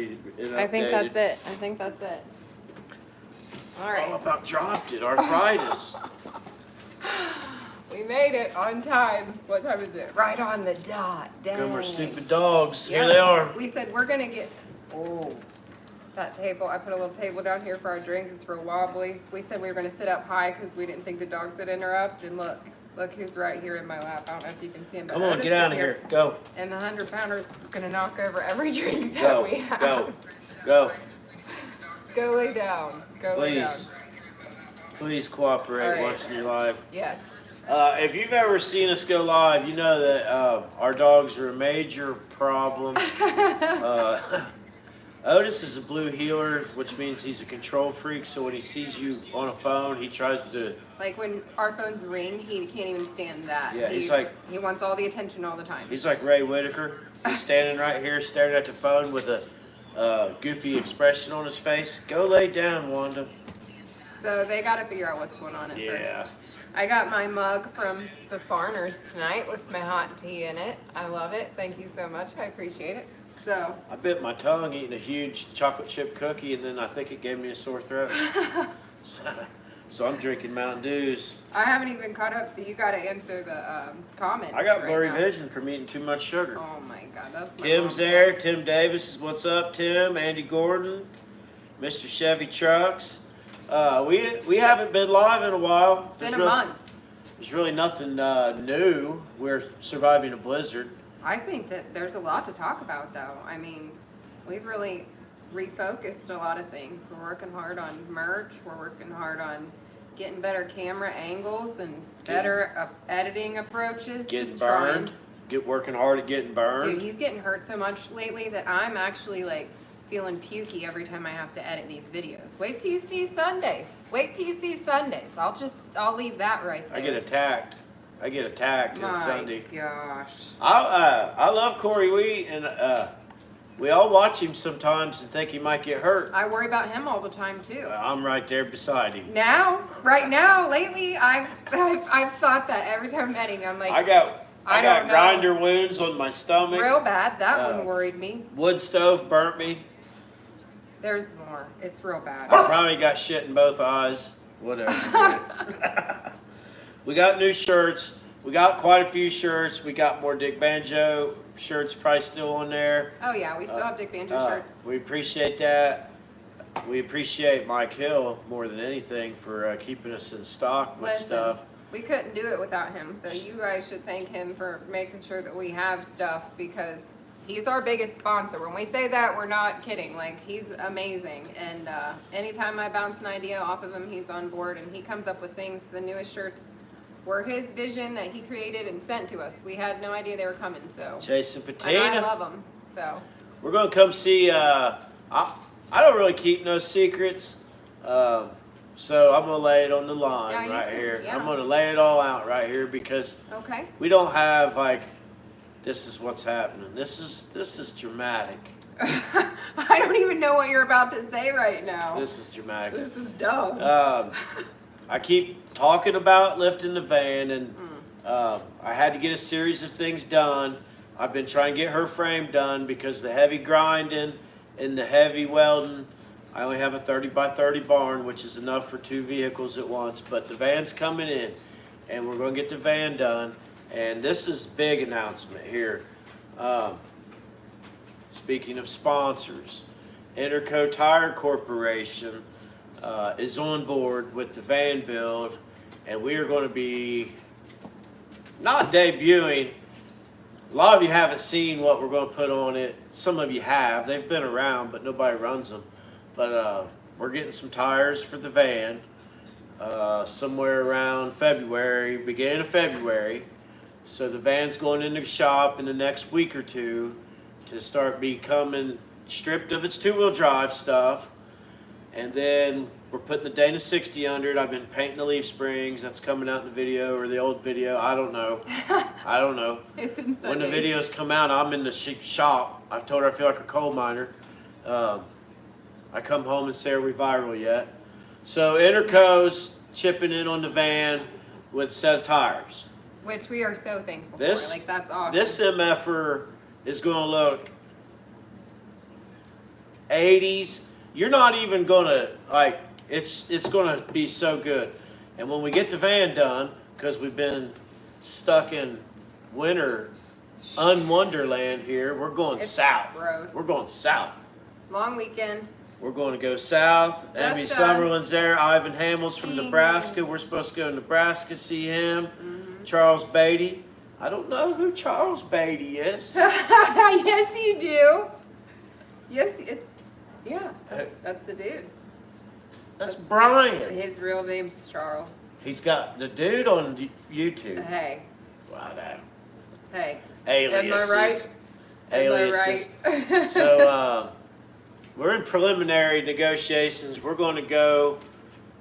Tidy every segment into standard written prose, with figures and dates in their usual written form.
it I think updated. that's it. All right. Oh, about dropped it. Arthritis. We made it on time. What time is it? Right on the dot. Dang. Come our stupid dogs. Yeah. Here they are. We said we're gonna get. Oh, that table. I put a little table down here for our drinks. It's real wobbly. We said we were gonna sit up high because we didn't think the dogs would interrupt. And look who's right here in my lap. I don't know if you can see him. But Come on, Otis get out of is here. Go. And the 100-pounder is gonna knock over every drink that we have. Go. Go lay down. Go lay down. Please cooperate Right. once in your life. Yes. If you've ever seen us go live, you know that our dogs are a major problem. Otis is a blue heeler, which means he's a control freak. So when he sees you on a phone, he tries to. Like when our phones ring, he can't even stand that. Yeah, he wants all the attention all the time. He's like Ray Whitaker. He's standing right here, staring at the phone with a goofy expression on his face. Go lay down, Wanda. So they got to figure out what's going on at first. I got my mug from the Farners tonight with my hot tea in it. I love it. Thank you so much. I appreciate it. So I bit my tongue eating a huge chocolate chip cookie, and then I think it gave me a sore throat. So I'm drinking Mountain Dews. I haven't even caught up, so you got to answer the comments. I got blurry now. vision from eating too much sugar. Oh my God, that's my Tim's mom's there. Tim Davis, what's up, Tim? Andy Gordon, Mr. Chevy Trucks. We haven't been live in a while. It's been a month. There's really nothing new. We're surviving a blizzard. I think that there's a lot to talk about, though. I mean, we've really refocused a lot of things. We're working hard on merch. We're working hard on getting better camera angles and better editing approaches. Getting burned. Working hard at getting burned. Dude, he's getting hurt so much lately that I'm actually like feeling pukey every time I have to edit these videos. Wait till you see Sundays. I'll leave that right there. I get attacked on Sunday. Gosh. I love Corey Wheat, and we all watch him sometimes and think he might get hurt. I worry about him all the time too. I'm right there beside him. Right now, lately, I've thought that every time I'm editing. I'm like, I got don't know. grinder wounds on my stomach. Real bad. That one worried me. Wood stove burnt me. There's more. It's real bad. I probably got shit in both eyes. Whatever. We got new shirts. We got quite a few shirts. We got more Dick Banjo shirts probably still on there. Oh yeah, we still have Dick Banjo shirts. We appreciate that. We appreciate Mike Hill more than anything for keeping us in stock with stuff. We couldn't do it without him, so you guys should thank him for making sure that we have stuff because he's our biggest sponsor. When we say that, we're not kidding. Like, he's amazing. And anytime I bounce an idea off of him, he's on board and he comes up with things. The newest shirts were his vision that he created and sent to us. We had no idea they were coming, so. Jason Patina. And I love them, so. We're going to come see, I don't really keep no secrets. So I'm going to lay it on the line right here. Yeah. I'm going to lay it all out right here because Okay. we don't have like, this is what's happening. This is dramatic. I don't even know what you're about to say right now. This is dramatic. This is dumb. I keep talking about lifting the van, and I had to get a series of things done. I've been trying to get her frame done because the heavy grinding and the heavy welding, I only have a 30 by 30 barn, which is enough for 2 vehicles at once. But the van's coming in, and we're going to get the van done. And this is a big announcement here. Speaking of sponsors, Interco Tire Corporation is on board with the van build, and we are going to be not debuting. A lot of you haven't seen what we're going to put on it. Some of you have. They've been around, but nobody runs them. But we're getting some tires for the van somewhere around February, beginning of February. So the van's going into the shop in the next week or two to start becoming stripped of its 2-wheel drive stuff. And then we're putting the Dana 60 under it. I've been painting the leaf springs. That's coming out in the video or the old video. I don't know. It's insane. When the videos come out, I'm in the shop. I told her I feel like a coal miner. I come home and say, are we viral yet? So Interco's chipping in on the van with a set of tires. Which we are so thankful for. Like, that's awesome. This MFer is going to look 80s. You're not even gonna like. It's gonna be so good. And when we get the van done, because we've been stuck in winter unwonderland here, we're going It's south. gross. We're going south. Long weekend. We're going to go south. Emmy Just Summerlin's there. Ivan Hamill's from Mhm. Nebraska. We're supposed to go to Nebraska, see him. Charles Beatty. I don't know who Charles Beatty is. Yes, you do. Yes, that's the dude. That's Brian. His real name's Charles. He's got the dude on YouTube. Hey, Wow, that hey. aliases. Am I right? Aliases. Am I right? So we're in preliminary negotiations. We're going to go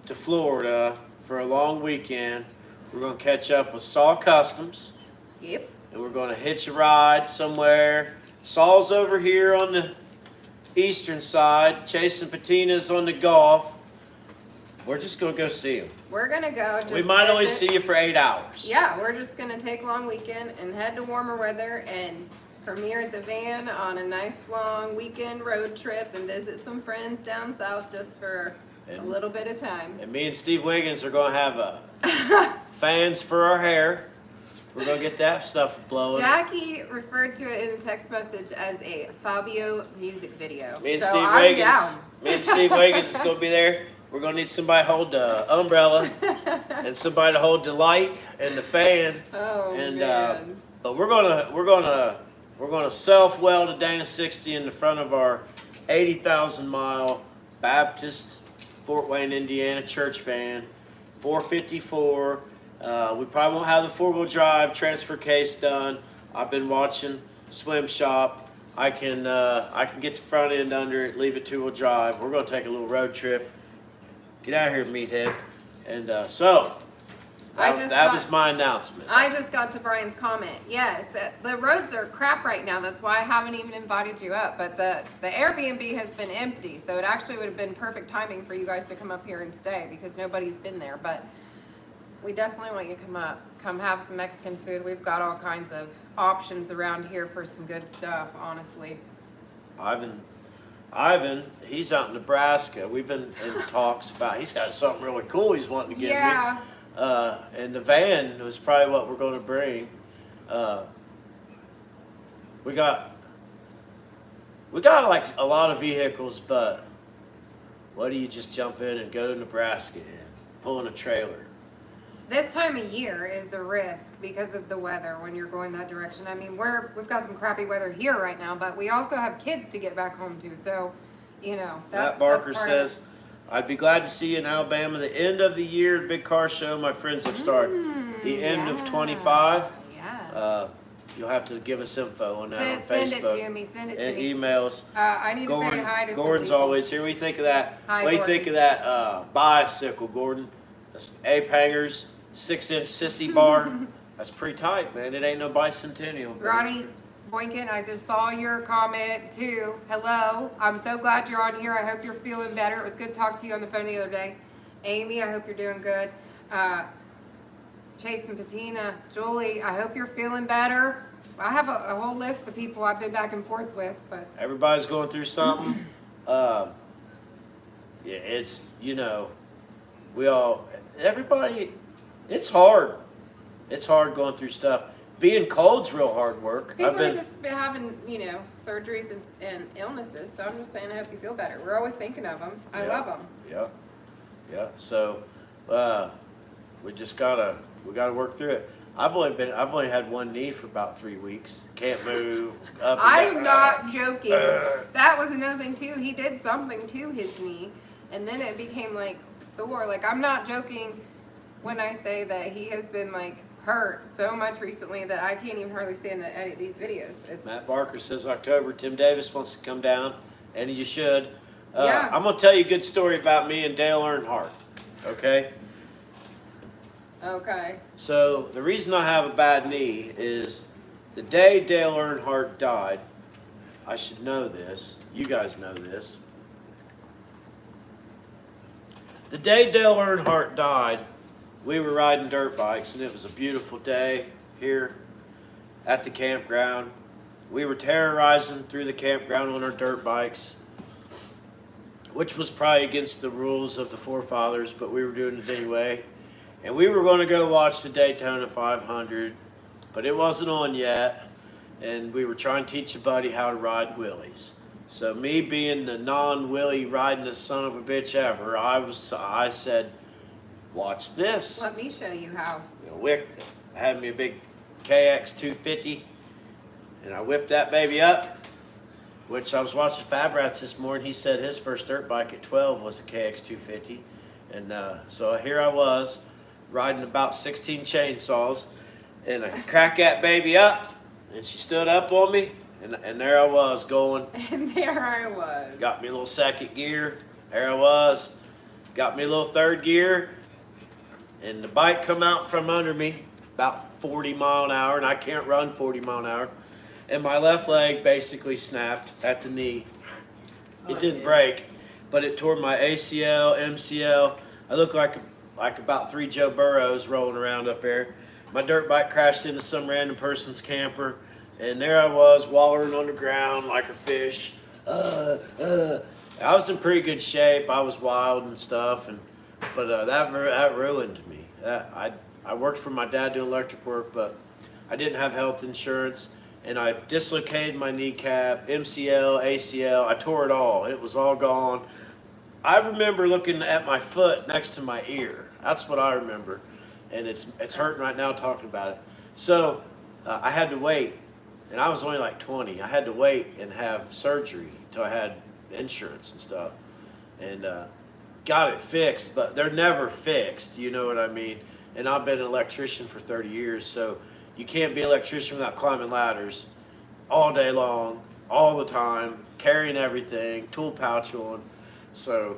to Florida for a long weekend. We're going to catch up with Saul Customs, Yep. and we're going to hitch a ride somewhere. Saul's over here on the eastern side. Chase and Patina's on the Gulf. We're just going to go see him. We're gonna go. Just We might only visit. see you for 8 hours. Yeah, we're just gonna take a long weekend and head to warmer weather and premiere the van on a nice long weekend road trip and visit some friends down south just for a And- little bit of time. And me and Steve Wiggins are going to have fans for our hair. We're going to get that stuff blowing. Jackie referred to it in the text message as a Fabio music video. Me and so Steve I'm Wiggins. down. Me and Steve Wiggins is going to be there. We're going to need somebody to hold the umbrella and somebody to hold the light and the fan. Oh And man. but we're gonna self weld a Dana 60 in the front of our 80,000 mile Baptist Fort Wayne, Indiana church van, 454. We probably won't have the 4-wheel drive transfer case done. I've been watching Swim Shop. I can get the front end under it, leave it 2-wheel drive. We're gonna take a little road trip. Get out of here, meathead. And that was my announcement. I just got to Brian's comment. Yes, the roads are crap right now. That's why I haven't even invited you up. But the Airbnb has been empty, so it actually would have been perfect timing for you guys to come up here and stay because nobody's been there. But we definitely want you to come up, come have some Mexican food. We've got all kinds of options around here for some good stuff, honestly. Ivan, he's out in Nebraska. We've been in talks about. He's got something really cool he's wanting to give Yeah. me. And the van was probably what we're going to bring. We got like a lot of vehicles, but what do you just jump in and go to Nebraska and pull in a trailer? This time of year is a risk because of the weather when you're going that direction. I mean, we've got some crappy weather here right now, but we also have kids to get back home to. So, you know, Matt Barker says, I'd be glad to see you in Alabama. The end of the year, big car show. My friends have started. The end of 25. Yeah. You'll have to give us info on that on Send Facebook it to me. Send it and to me. emails. I need to say hi to some Gordon's people. always here. What do you think of that? Hi, What do you Gordon. think of that bicycle, Gordon? That's ape hangers, 6-inch sissy bar. That's pretty tight, man. It ain't no bicentennial. but Ronnie Boykin, I just saw your comment too. Hello. I'm so glad you're on here. I hope you're feeling better. It was good to talk to you on the phone the other day. Amy, I hope you're doing good. Chase and Patina, Julie, I hope you're feeling better. I have a whole list of people I've been back and forth with, but everybody's going through something. Yeah, it's, everybody, it's hard. It's hard going through stuff. Being cold's real hard work. people are just been having, surgeries and illnesses. So I'm just saying, I hope you feel better. We're always thinking of them. I love them. Yeah. So, we gotta work through it. I've only had one knee for about 3 weeks. Can't move. Up and I'm down. not joking. That was another thing too. He did something to his knee, and then it became like sore. Like I'm not joking when I say that he has been like hurt so much recently that I can't even hardly stand to edit these videos. Matt Barker says October. Tim Davis wants to come down, and you should. Yeah. I'm gonna tell you a good story about me and Dale Earnhardt. Okay. Okay. So the reason I have a bad knee is the day Dale Earnhardt died. I should know this. You guys know this. The day Dale Earnhardt died, we were riding dirt bikes, and it was a beautiful day here at the campground. We were terrorizing through the campground on our dirt bikes. which was probably against the rules of the forefathers, but we were doing it anyway. And we were going to go watch the Daytona 500, but it wasn't on yet. And we were trying to teach a buddy how to ride wheelies. So me being the non-wheelie riding the son of a bitch ever, I said, watch this. Let me show you how. Wick had me a big KX 250, and I whipped that baby up. Which I was watching Fab Rats this morning. He said his first dirt bike at 12 was a KX 250, and so here I was riding about 16 chainsaws, and I cracked that baby up, and she stood up on me, and there I was going. And there I was. Got me a little second gear. There I was. Got me a little third gear, and the bike come out from under me about 40 mile an hour, and I can't run 40 mile an hour. And my left leg basically snapped at the knee. It didn't break, but it tore my ACL, MCL. I look like about 3 Joe Burrows rolling around up there. My dirt bike crashed into some random person's camper, and there I was wallowing on the ground like a fish. I was in pretty good shape. I was wild and stuff, but that ruined me. I worked for my dad doing electric work, but I didn't have health insurance. And I dislocated my kneecap, MCL, ACL. I tore it all. It was all gone. I remember looking at my foot next to my ear. That's what I remember. And it's hurting right now talking about it. So I had to wait. And I was only like 20. I had to wait and have surgery until I had insurance and stuff. And got it fixed. But they're never fixed. You know what I mean? And I've been an electrician for 30 years. So you can't be an electrician without climbing ladders all day long, all the time, carrying everything, tool pouch on. So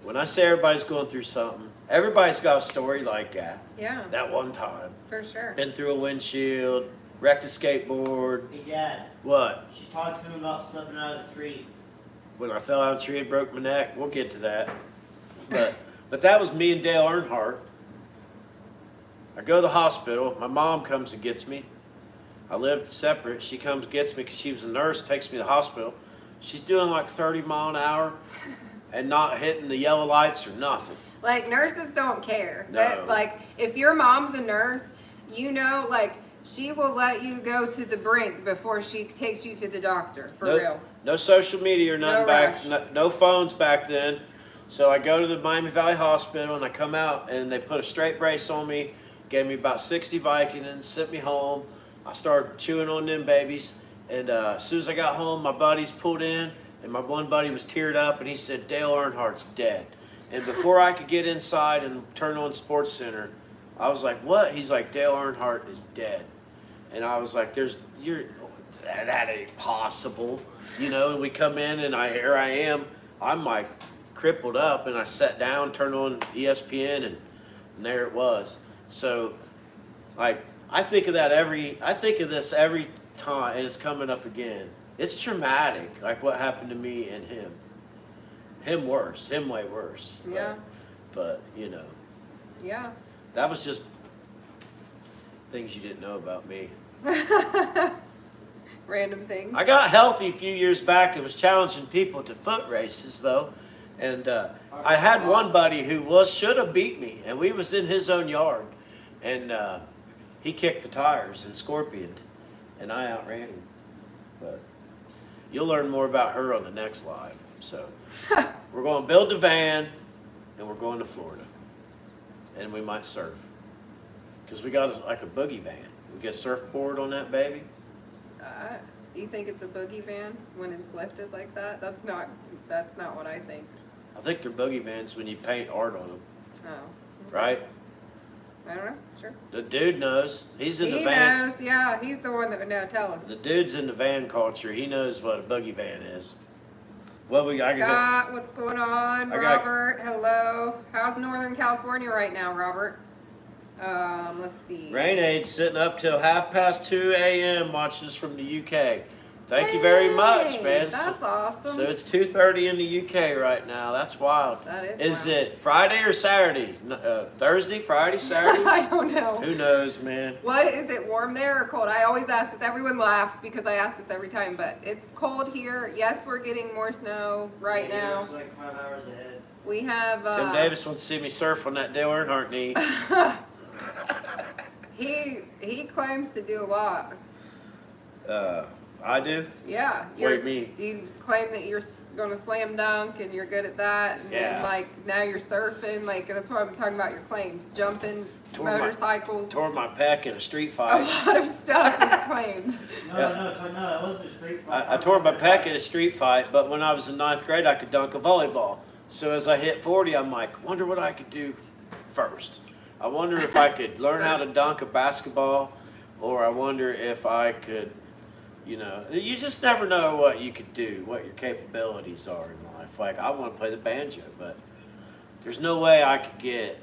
when I say everybody's going through something, everybody's got a story like that. Yeah. That one time. For sure. Been through a windshield, wrecked a skateboard. Hey, Dad. What? She talked to him about slipping out of the tree. When I fell out of the tree and broke my neck. We'll get to that. But that was me and Dale Earnhardt. I go to the hospital. My mom comes and gets me. I lived separate. She comes and gets me because she was a nurse, takes me to the hospital. She's doing like 30 mile an hour and not hitting the yellow lights or nothing. Like, nurses don't care. No. That, like, if your mom's a nurse, you know, like, she will let you go to the brink before she takes you to the doctor, for real. No social media or nothing No back. rush. No phones back then. So I go to the Miami Valley Hospital and I come out and they put a straight brace on me. Gave me about 60 Vicodins, sent me home. I started chewing on them babies. And as soon as I got home, my buddies pulled in, and my one buddy was teared up, and he said, Dale Earnhardt's dead. And before I could get inside and turn on Sports Center, I was like, what? He's like, Dale Earnhardt is dead. And I was like, that ain't possible. You know, and we come in, and here I am. I'm like crippled up, and I sat down, turned on ESPN, and there it was. So, like, I think of this every time, and it's coming up again. It's traumatic, like what happened to me and him. Him way worse. Yeah. But you know, Yeah. that was just things you didn't know about me. Random things. I got healthy a few years back. It was challenging people to foot races, though. And I had one buddy who should have beat me, and we was in his own yard. And he kicked the tires and scorpioned, and I outran him. But you'll learn more about her on the next live. So we're going to build the van, and we're going to Florida. And we might surf. Because we got like a boogie van. We get a surfboard on that baby. You think it's a boogie van when it's lifted like that? That's not what I think. I think they're boogie vans when you paint art on them. Oh. Right? I don't know. Sure. The dude knows. He's in He the van. knows. Yeah, he's the one that would know. Tell us. The dude's in the van culture. He knows what a boogie van is. Well, Scott, what's going on? I got- Robert, hello. How's Northern California right now, Robert? Let's see. Rain Aid's sitting up till 2:30 a.m. watches from the UK. Thank you very much, Hey, man. That's awesome. So it's 2:30 in the UK right now. That's wild. That Is wild. it Friday or Saturday? Thursday, Friday, Saturday? I don't know. Who knows, man? What is it, warm there or cold? I always ask this. Everyone laughs because I ask this every time, but it's cold here. Yes, we're getting more snow right Yeah, now. It's like 5 hours ahead. We have. Tim Davis wants to see me surf on that Dale Earnhardt knee. He claims to do a lot. I do. Yeah. What do you mean? You claim that you're going to slam dunk and you're good at that, and then Yeah. like now you're surfing. Like that's what I'm talking about. Your claims, jumping, Tore my- motorcycles. Tore my pec in a street A fight. lot of stuff is claimed. No, it wasn't a street fight. I tore my pec in a street fight, but when I was in 9th grade, I could dunk a volleyball. So as I hit 40, I'm like, wonder what I could do first. I wonder if I could learn how to dunk a basketball, or I wonder if I could, you just never know what you could do, what your capabilities are in life. Like, I want to play the banjo, but there's no way I could get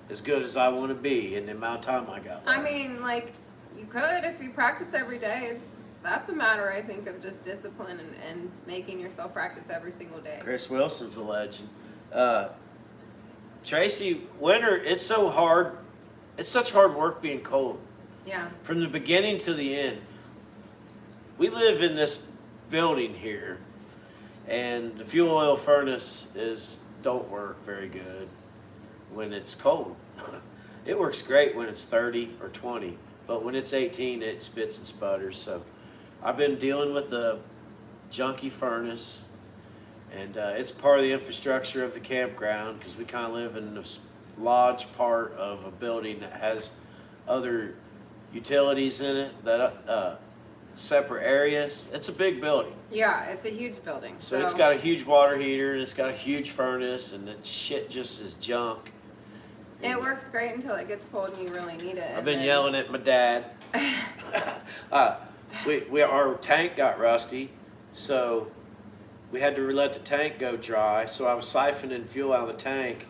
as good as I want to be in the amount of time I got left. I mean, like you could if you practice every day. That's a matter, I think, of just discipline and making yourself practice every single day. Chris Wilson's a legend. Tracy, winter, it's so hard. It's such hard work being cold. Yeah. From the beginning to the end. We live in this building here, and the fuel oil furnace don't work very good when it's cold. It works great when it's 30 or 20, but when it's 18, it spits and sputters. So I've been dealing with a junky furnace, and it's part of the infrastructure of the campground because we kind of live in this lodge part of a building that has other utilities in it that separate areas. It's a big building. Yeah, it's a huge building. So it's got a huge water heater and it's got a huge furnace, and the shit just is junk. It works great until it gets cold and you really need it. I've been yelling at my dad. Our tank got rusty, so we had to let the tank go dry. So I was siphoning fuel out of the tank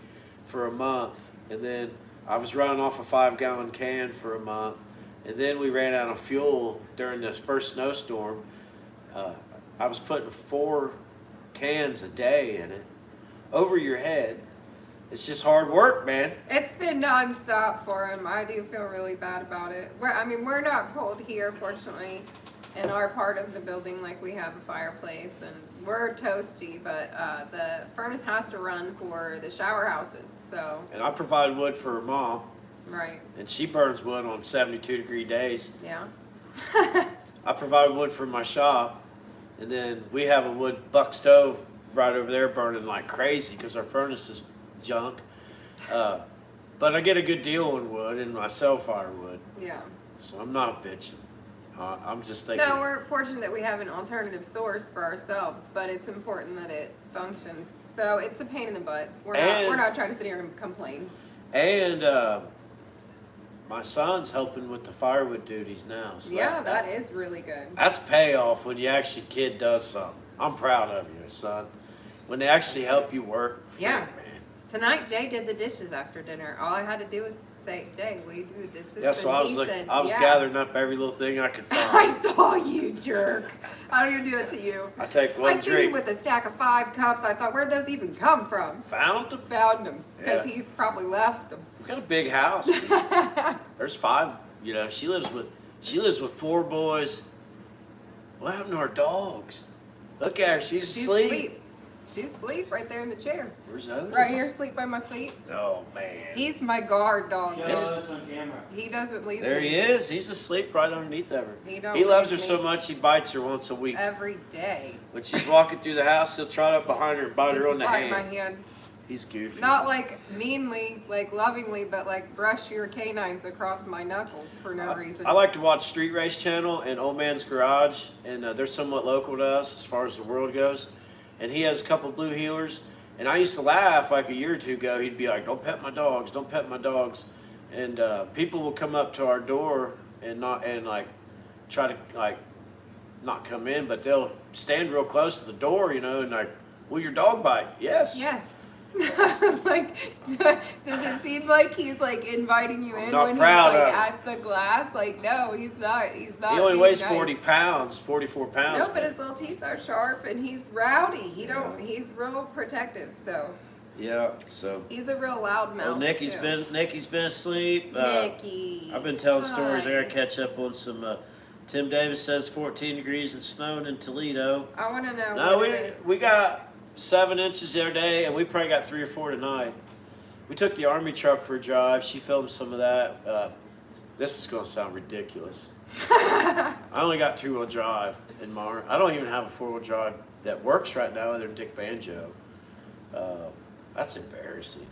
for a month, and then I was running off a 5-gallon can for a month, and then we ran out of fuel during this first snowstorm. I was putting 4 cans a day in it, over your head. It's just hard work, man. It's been nonstop for him. I do feel really bad about it. We're not cold here, fortunately, in our part of the building. Like, we have a fireplace and we're toasty, but the furnace has to run for the shower houses. So. And I provide wood for her mom, Right. and she burns wood on 72-degree days. Yeah. I provide wood for my shop, and then we have a wood buck stove right over there burning like crazy because our furnace is junk. But I get a good deal on wood, and I sell firewood, Yeah. so I'm not bitching. I'm just thinking. No, we're fortunate that we have an alternative source for ourselves, but it's important that it functions. So it's a pain in the butt. We're not trying to sit here and complain. And my son's helping with the firewood duties now. So Yeah, that is really good. that's payoff when you actually kid does something. I'm proud of you, son. When they actually help you work. Yeah. Man. Tonight, Jay did the dishes after dinner. All I had to do was say, Jay, will you do the dishes? Yeah, so And I was he looking. said, I was yeah. gathering up every little thing I could I find. saw you, jerk. I don't even do it to you. I take I one seen him drink. with a stack of 5 cups. I thought, where'd those even come from? Found them. Found them. Because Yeah. he's probably left them. We got a big house. There's 5. She lives with 4 boys. What happened to our dogs? Look at her. She's asleep. She's asleep right there in the chair. Where's Otis? Right here, asleep by my feet. Oh man. He's my guard dog. Show Yes. us on camera. He doesn't leave There me he is. He's asleep right underneath her. He don't He loves her leave so me. much he bites her once a week. every day. When she's walking through the house, he'll trot up behind her and bite Just her on the bite my hand. hand. He's goofy. Not like meanly, like lovingly, but like brush your canines across my knuckles for no reason. I like to watch Street Race Channel and Old Man's Garage, and they're somewhat local to us as far as the world goes. And he has a couple blue heelers, and I used to laugh like a year or 2 ago. He'd be like, "Don't pet my dogs, don't pet my dogs," and people will come up to our door and try to not come in, but they'll stand real close to the door, and like, "Will your dog bite?" Yes. Yes. Like, does it seem like he's like inviting you in not when he's proud like of at the glass? Like, no, he's not. He's not. He only being weighs nice. 40 pounds, 44 pounds. No, but his little teeth are sharp, and he's rowdy. He's real protective. So yeah, so. he's a real loud mouth. Well, Nikki's been asleep. Nikki. I've been telling stories. I Hi. gotta catch up on some. Tim Davis says 14 degrees and snowing in Toledo. I want to know. No, what it is. we got 7 inches the other day, and we probably got 3 or 4 tonight. We took the army truck for a drive. She filmed some of that. This is gonna sound ridiculous. I only got 2-wheel drive in my. I don't even have a 4-wheel drive that works right now other than Dick Banjo. That's embarrassing.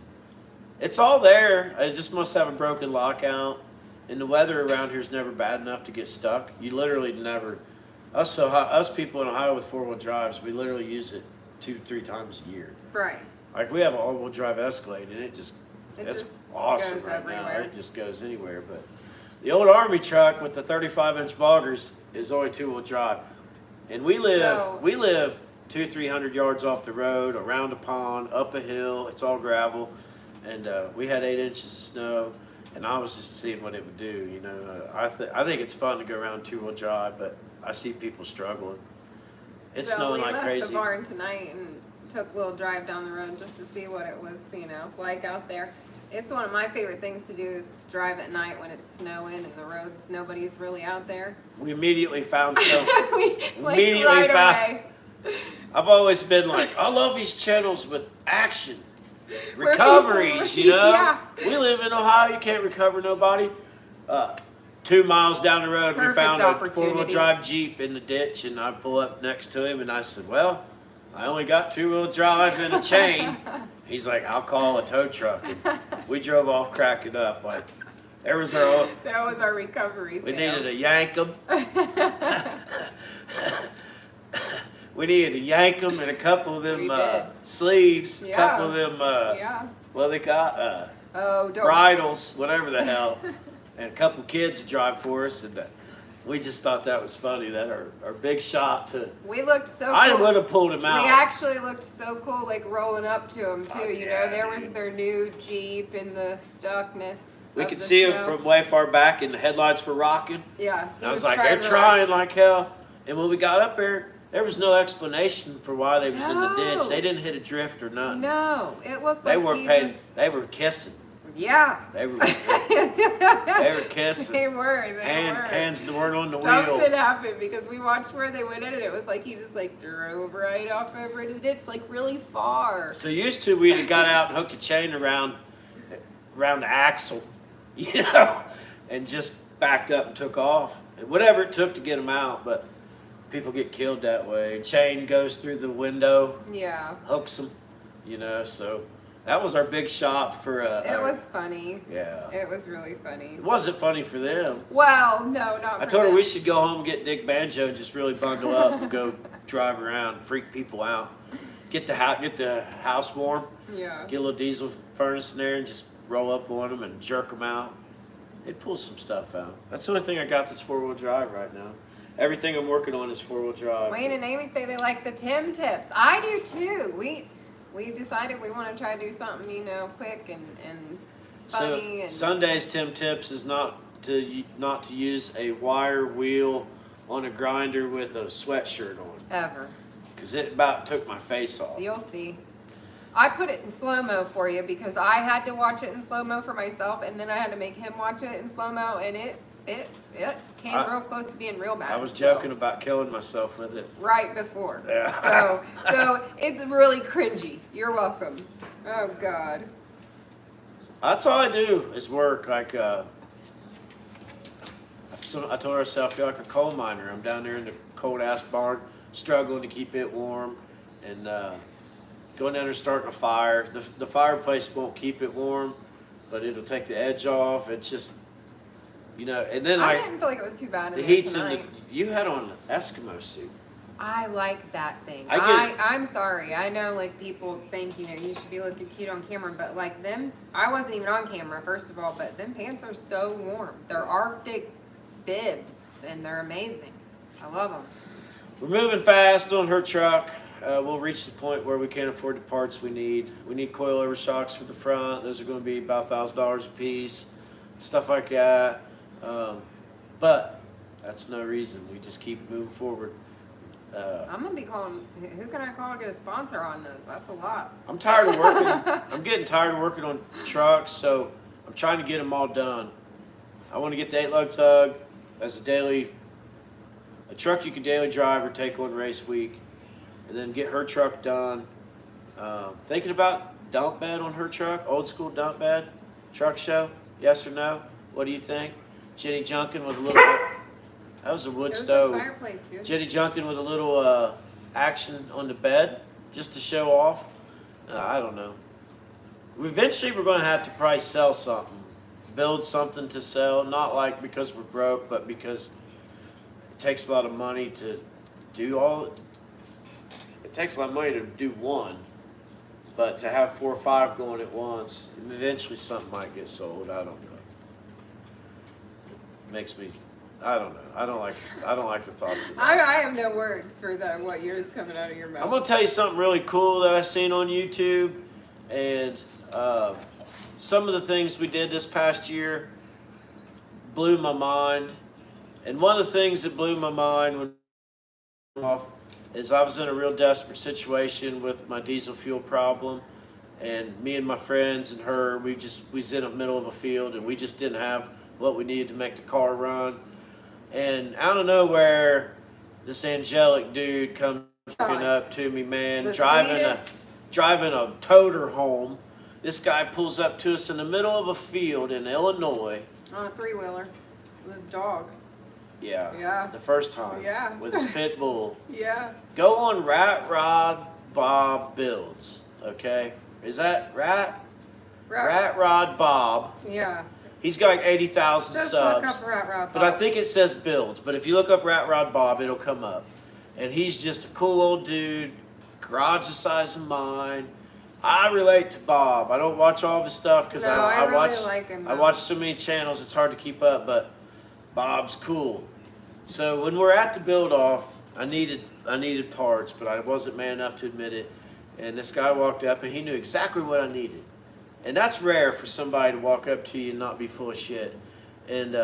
It's all there. I just must have a broken lockout. And the weather around here is never bad enough to get stuck. You literally never. Us people in Ohio with 4-wheel drives, we literally use it 2-3 times a year. Right. Like we have an all-wheel drive Escalade, and it's just awesome goes right everywhere. now. It just goes anywhere. But the old Army truck with the 35-inch boggers is only 2-wheel drive, and we live 200-300 yards off the road, around a pond, up a hill. It's all gravel, and we had 8 inches of snow. And I was just seeing what it would do, you know. I think it's fun to go around 2-wheel drive, but I see people struggling. It's snowing like we crazy. left the barn tonight and took a little drive down the road just to see what it was, you know, like out there. It's one of my favorite things to do is drive at night when it's snowing and the roads, nobody's really out there. We immediately found some. Like immediately right found. away. I've always been like, I love these channels with action. Recoveries, you know. Yeah. We live in Ohio. You can't recover nobody. 2 miles down the road, we Perfect found a opportunity. 4-wheel drive Jeep in the ditch, and I pull up next to him, and I said, "Well, I only got 2-wheel drive and a chain." He's like, "I'll call a tow truck." And we drove off cracking up. Like, there was our own. That was our recovery. We fail. needed to yank them. We needed to yank them and a couple of them We did. sleeves, a Yeah. couple of them, Yeah. well, they got Oh, don't. bridles, whatever the hell, and a couple kids drive for us, and we just thought that was funny. That our big shot to. We looked so I cool. would have pulled him out. We actually looked so cool, like rolling up to them too. Fuck You yeah, know, there was dude. their new Jeep in the stuckness. We of could the see snow. them from way far back, and the headlights were rocking. Yeah. he And I was like, they're to trying like hell. And when we got up there was no explanation for why they was in the ditch. No. They didn't hit a drift or nothing. No, it looked They like were he paying. just. They were kissing. Yeah. They were. They were kissing. They were. They were. Hands weren't on the Something wheel. happened because we watched where they went in and it was like he just like drove right off over into the ditch, like really far. So used to we'd have got out and hooked a chain around the axle, you know, and just backed up and took off. And whatever it took to get them out, but people get killed that way. Chain goes through the window, Yeah. hooks them, you know. So that was our big shot for. It was funny. Yeah. It was really funny. It wasn't funny for them. Well, no, not I for told her them. we should go home and get Dick Banjo and just really bundle up and go drive around, freak people out, get the house warm, Yeah. get a little diesel furnace in there, and just roll up on them and jerk them out. It pulls some stuff out. That's the only thing I got that's 4-wheel drive right now. Everything I'm working on is 4-wheel drive. Wayne and Amy say they like the Tim tips. I do too. We decided we want to try to do something, you know, quick and funny. So and Sunday's Tim Tips is not to use a wire wheel on a grinder with a sweatshirt on, ever. because it about took my face off. You'll see. I put it in slow-mo for you because I had to watch it in slow-mo for myself, and then I had to make him watch it in slow-mo, and it came real close to being real bad. I was so, joking about killing myself with it. right before. Yeah. So it's really cringy. You're welcome. Oh God. That's all I do is work. Like I told herself, I feel like a coal miner. I'm down there in the cold ass barn, struggling to keep it warm, and going down there starting a fire. The fireplace won't keep it warm, but it'll take the edge off. It's just, you know. And then I didn't feel like it was too bad. the in heat's there in the. tonight. You had on an Eskimo suit. I like that thing. I get it. I'm sorry. I know like people think, you know, you should be looking cute on camera, but like them, I wasn't even on camera, first of all, but them pants are so warm. They're Arctic bibs and they're amazing. I love them. We're moving fast on her truck. we'll reach the point where we can't afford the parts we need. We need coilover shocks for the front. Those are going to be about $1,000 a piece, stuff like that. But that's no reason. We just keep moving forward. I'm gonna be calling. Who can I call to get a sponsor on those? That's a lot. I'm tired of working. I'm getting tired of working on trucks, so I'm trying to get them all done. I want to get the 8-lug Thug as a truck you can daily drive or take on race week, and then get her truck done. Thinking about dump bed on her truck, old school dump bed, truck show. Yes or no? What do you think? Jenny Junkin with a little. That was a wood stove. Fireplace, dude. Jenny Junkin with a little action on the bed just to show off. I don't know. Eventually, we're going to have to probably sell something, build something to sell. Not like because we're broke, but because it takes a lot of money to do all. It takes a lot of money to do one, but to have 4 or 5 going at once, eventually something might get sold. I don't know. It makes me. I don't know. I don't like the thoughts of that. I have no words for that. What yours coming out of your mouth? I'm gonna tell you something really cool that I seen on YouTube, and some of the things we did this past year blew my mind. And one of the things that blew my mind when off is I was in a real desperate situation with my diesel fuel problem, and me and my friends and her, we was in the middle of a field, and we just didn't have what we needed to make the car run. And out of nowhere, this angelic dude comes walking up to me, man, driving a toter home. This guy pulls up to us in the middle of a field in Illinois. On a 3-wheeler with his dog. Yeah. Yeah. The first time. Yeah. With his pit bull. Yeah. Go on Rat Rod Bob Builds. Okay. Is that Rat Rod Bob? Yeah. He's got like 80,000 Just subs. look up Rat Rod Bob. But I think it says Builds. But if you look up Rat Rod Bob, it'll come up. And he's just a cool old dude. Garage the size of mine. I relate to Bob. I don't watch all of his stuff because I really like him. I watch so many channels. It's hard to keep up. But Bob's cool. So when we're at the build off, I needed parts, but I wasn't man enough to admit it. And this guy walked up and he knew exactly what I needed. And that's rare for somebody to walk up to you and not be full of shit. And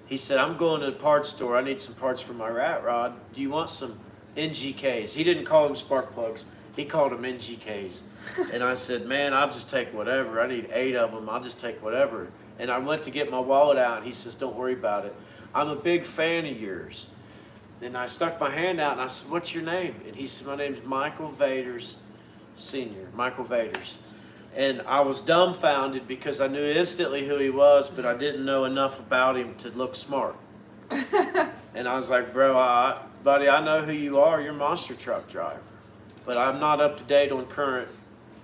he said, I'm going to the parts store. I need some parts for my rat rod. Do you want some NGKs? He didn't call them spark plugs. He called them NGKs. And I said, man, I'll just take whatever. I need 8 of them. I'll just take whatever. And I went to get my wallet out, and he says, don't worry about it. I'm a big fan of yours. And I stuck my hand out, and I said, what's your name? And he said, my name's Michael Vaders Sr., Michael Vaders. And I was dumbfounded because I knew instantly who he was, but I didn't know enough about him to look smart. And I was like, bro, buddy, I know who you are. You're a monster truck driver. But I'm not up to date on current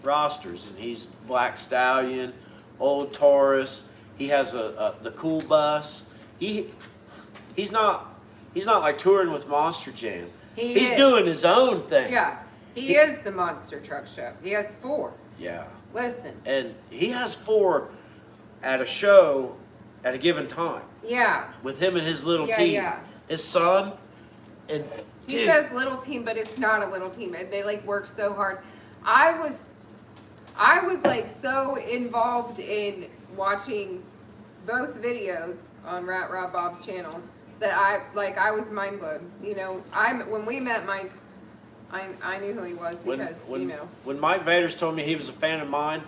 rosters. And he's Black Stallion, Old Taurus. He has the cool bus. He's not like touring with Monster Jam. He's doing his own thing. Yeah. He is the monster truck show. He has 4. Yeah. Listen. And he has 4 at a show at a given time. Yeah. With him and his little Yeah, team. yeah. His son. And He dude, says little team, but it's not a little team. They like work so hard. I was like so involved in watching both videos on Rat Rod Bob's channels that I was mind blown. You know, when we met Mike, I knew who he was because when Mike Vaders told me he was a fan of mine,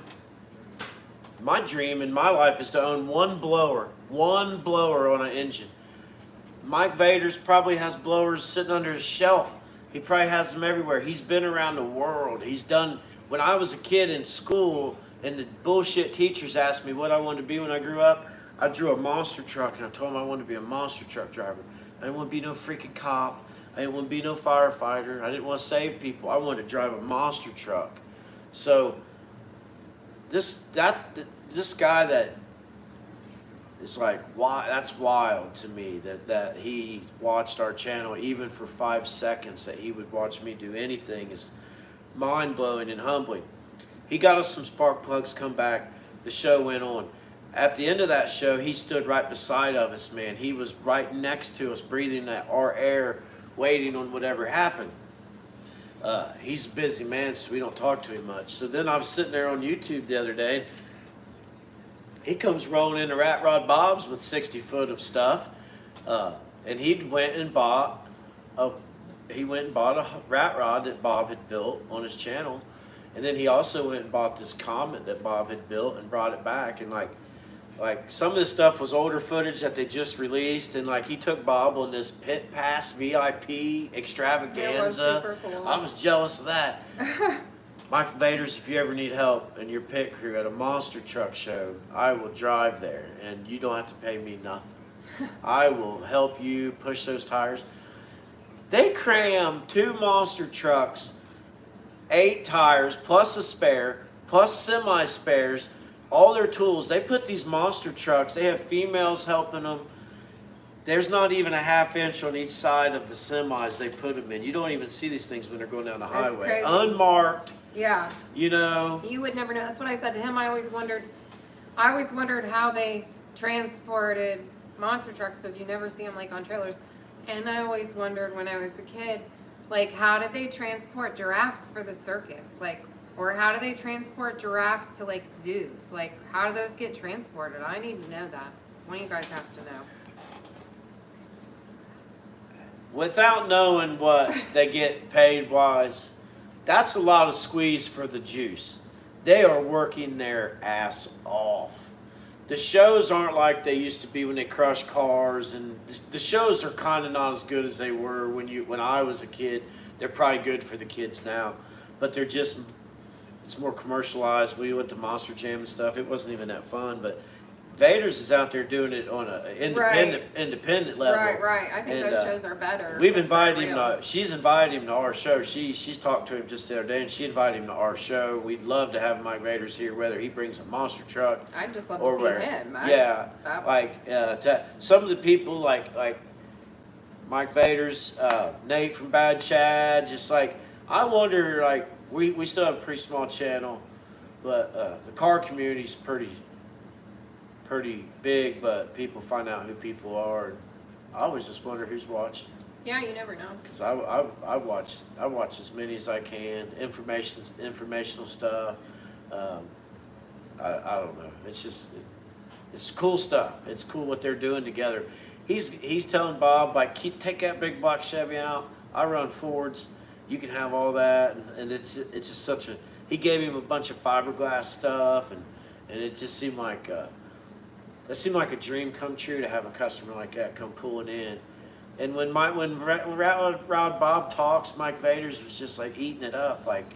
my dream in my life is to own one blower on an engine. Mike Vaders probably has blowers sitting under his shelf. He probably has them everywhere. He's been around the world. He's done. When I was a kid in school and the bullshit teachers asked me what I wanted to be when I grew up, I drew a monster truck and I told them I wanted to be a monster truck driver. I didn't want to be no freaking cop. I didn't want to be no firefighter. I didn't want to save people. I wanted to drive a monster truck. So this guy that is like, why? That's wild to me that he watched our channel even for 5 seconds. That he would watch me do anything is mind blowing and humbling. He got us some spark plugs. Come back. The show went on. At the end of that show, he stood right beside of us, man. He was right next to us, breathing our air, waiting on whatever happened. He's a busy man, so we don't talk to him much. So then I was sitting there on YouTube the other day. He comes rolling into Rat Rod Bob's with 60 foot of stuff, and he went and bought a rat rod that Bob had built on his channel, and then he also went and bought this Comet that Bob had built and brought it back. And like some of this stuff was older footage that they just released, and like he took Bob on this Pit Pass VIP extravaganza. It was super cool. I was jealous of that. Michael Vaders, if you ever need help in your pit crew at a monster truck show, I will drive there, and you don't have to pay me nothing. I will help you push those tires. They cram 2 monster trucks, 8 tires, plus a spare, plus semi-spares, all their tools. They put these monster trucks, they have females helping them. There's not even a ½ inch on each side of the semis they put them in. You don't even see these things when they're going down the That's highway. crazy. Unmarked. Yeah. You know. You would never know. That's what I said to him. I always wondered how they transported monster trucks, because you never see them like on trailers. And I always wondered when I was a kid, like, how did they transport giraffes for the circus? Like, or how do they transport giraffes to like zoos? Like, how do those get transported? I need to know that. One of you guys has to know. Without knowing what they get paid wise, that's a lot of squeeze for the juice. They are working their ass off. The shows aren't like they used to be when they crushed cars, and the shows are kind of not as good as they were when I was a kid. They're probably good for the kids now, but it's more commercialized. We went to Monster Jam and stuff. It wasn't even that fun, but Vaders is out there doing it on an independent level. Right. I think those shows are better. We've invited him. She's invited him to our show. She's talked to him just the other day, and she invited him to our show. We'd love to have Mike Vaders here, whether he brings a monster truck. I'd just love or to see him. Some of the people like Mike Vaders, Nate from Bad Chad. Just like I wonder, like we still have a pretty small channel, but the car community's pretty big, but people find out who people are. I always just wonder who's watching. Yeah, you never know. Because I watch as many as I can. Informational stuff. I don't know. It's cool stuff. It's cool what they're doing together. He's telling Bob, like, take that big block Chevy out. I run Fords. You can have all that, and it's just such a. He gave him a bunch of fiberglass stuff, and it just seemed like. That seemed like a dream come true to have a customer like that come pulling in. And when Rod Bob talks, Mike Vaders was just like eating it up. Like,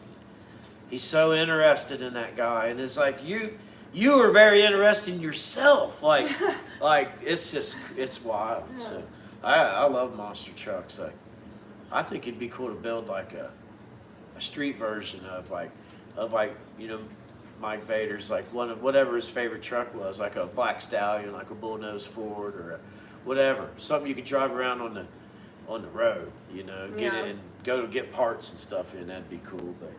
he's so interested in that guy. And it's like, you are very interested in yourself. Like it's wild. Yeah. So I love monster trucks. Like, I think it'd be cool to build like a street version of Mike Vaders, like whatever his favorite truck was, like a Black Stallion, like a Bullnose Ford, or whatever, something you could drive around on the road, get it and go to get parts and stuff in. That'd be cool. But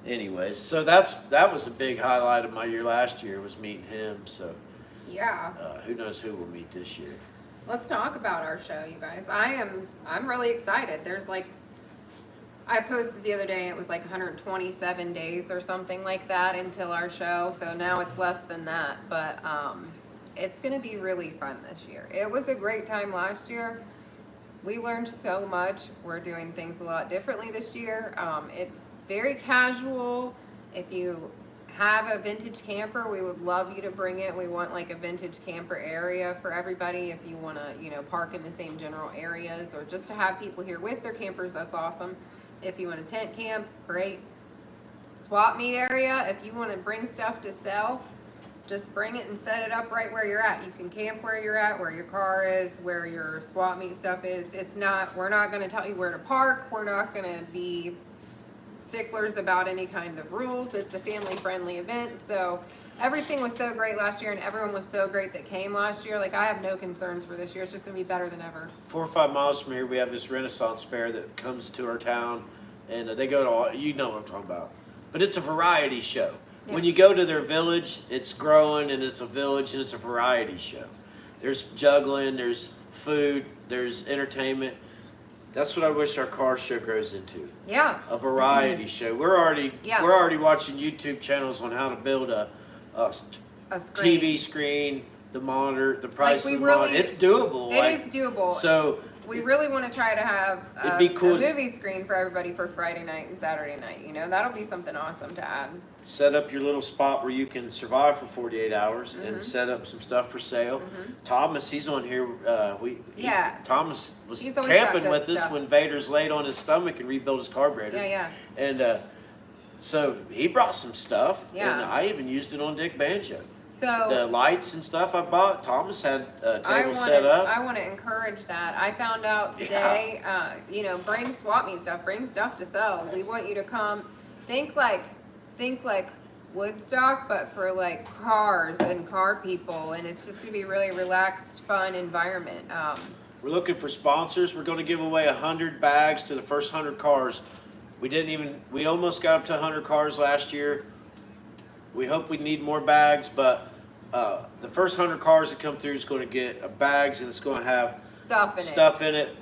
anyways, so that was a big highlight of my year last year, was meeting him. So yeah, who knows who we'll meet this year. Let's talk about our show, you guys. I'm really excited. There's like, I posted the other day, it was like 127 days or something like that until our show. So now it's less than that, but it's going to be really fun this year. It was a great time last year. We learned so much. We're doing things a lot differently this year. It's very casual. If you have a vintage camper, we would love you to bring it. We want like a vintage camper area for everybody. If you want to, park in the same general areas, or just to have people here with their campers, that's awesome. If you want a tent camp, great. Swap meet area, if you want to bring stuff to sell, just bring it and set it up right where you're at. You can camp where you're at, where your car is, where your swap meet stuff is. We're not going to tell you where to park. We're not going to be sticklers about any kind of rules. It's a family-friendly event. So everything was so great last year, and everyone was so great that came last year. Like, I have no concerns for this year. It's just going to be better than ever. 4 or 5 miles from here, we have this Renaissance fair that comes to our town, and they go to all, you know what I'm talking about. But it's a variety show. Yeah. When you go to their village, it's growing, and it's a village, and it's a variety show. There's juggling, there's food, there's entertainment. That's what I wish our car show grows into. Yeah. A variety show. We're already watching YouTube channels on how to build a screen. TV screen, the monitor, the price Like, of we the monitor. really- It's doable. It is doable. So we really want to try to have It'd be cool a to movie screen for everybody for Friday night and Saturday night. You know, that'll be something awesome to add. set up your little spot where you can survive for 48 hours and set up some stuff for sale. Thomas, he's on here. Thomas was He's always got camping good with us stuff. when Vader's laid on his stomach and rebuilt his carburetor. Yeah. And so he brought some stuff, Yeah. and I even used it on Dick Banjo. So The lights and stuff I bought, Thomas had a table set up. I want to encourage that. I found out today, bring swap meet stuff, bring stuff to sell. We want you to come. Think like Woodstock, but for like cars and car people, and it's just gonna be a really relaxed, fun environment. We're looking for sponsors. We're going to give away 100 bags to the first 100 cars. We almost got up to 100 cars last year. We hope we need more bags, but the first 100 cars that come through is going to get bags, and it's going to have Stuff in it.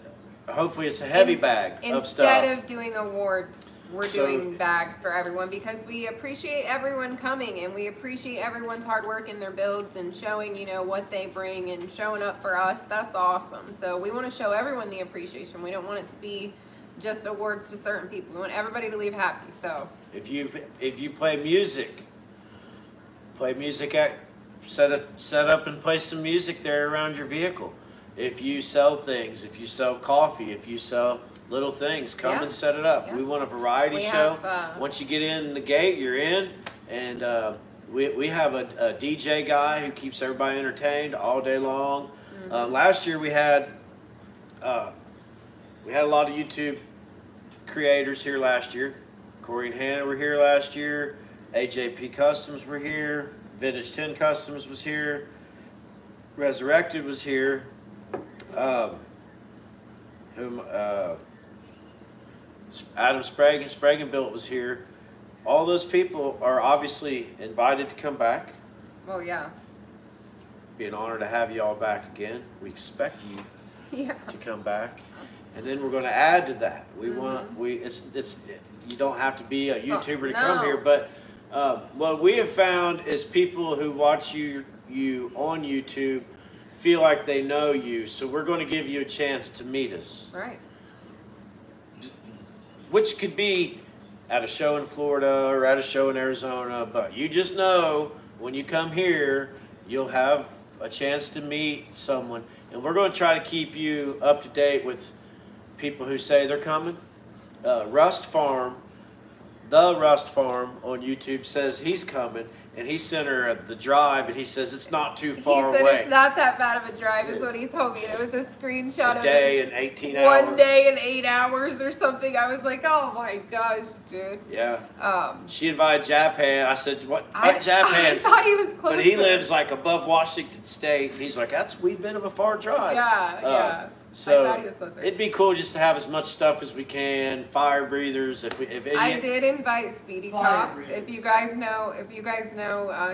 Hopefully it's a heavy bag of stuff. Instead of doing awards, we're doing bags for everyone because we appreciate everyone coming and we appreciate everyone's hard work in their builds and showing, what they bring and showing up for us. That's awesome. So we want to show everyone the appreciation. We don't want it to be just awards to certain people. We want everybody to leave happy. So If you play music set up and play some music there around your vehicle. If you sell things, if you sell coffee, if you sell little things, come and set it up. Yeah. We want a variety show. Once you get in the gate, you're in, and we have a DJ guy who keeps everybody entertained all day long. Last year we had a lot of YouTube creators here last year. Corey and Hannah were here last year. AJP Customs were here. Vintage 10 Customs was here. Resurrected was here. Adam Sprague and Built was here. All those people are obviously invited to come back. oh yeah. Be an honor to have you all back again. We expect you Yeah. to come back, and then we're going to add to that. It's you don't have to be a YouTuber to come here, but what we have found is people who watch you on YouTube feel like they know you, so we're going to give you a chance to meet us. Right. Which could be at a show in Florida or at a show in Arizona, but you just know when you come here, you'll have a chance to meet someone, and we're going to try to keep you up to date with people who say they're coming. Rust Farm on YouTube says he's coming, and he sent her the drive, and he says it's not too far He said away. it's not that bad of a drive, is what he told me. And it was a screenshot A of day it. and 18 hours. 1 day and 8 hours or something. I was like, oh my gosh, dude. Yeah. She invited Japan. I said, what? Japan? I thought he was close. But he lives like above Washington State. He's like, that's a wee bit of a far drive. Yeah. So I thought he was closer. it'd be cool just to have as much stuff as we can. Fire breathers. I did invite Speedy Fire Cop. breather. If you guys know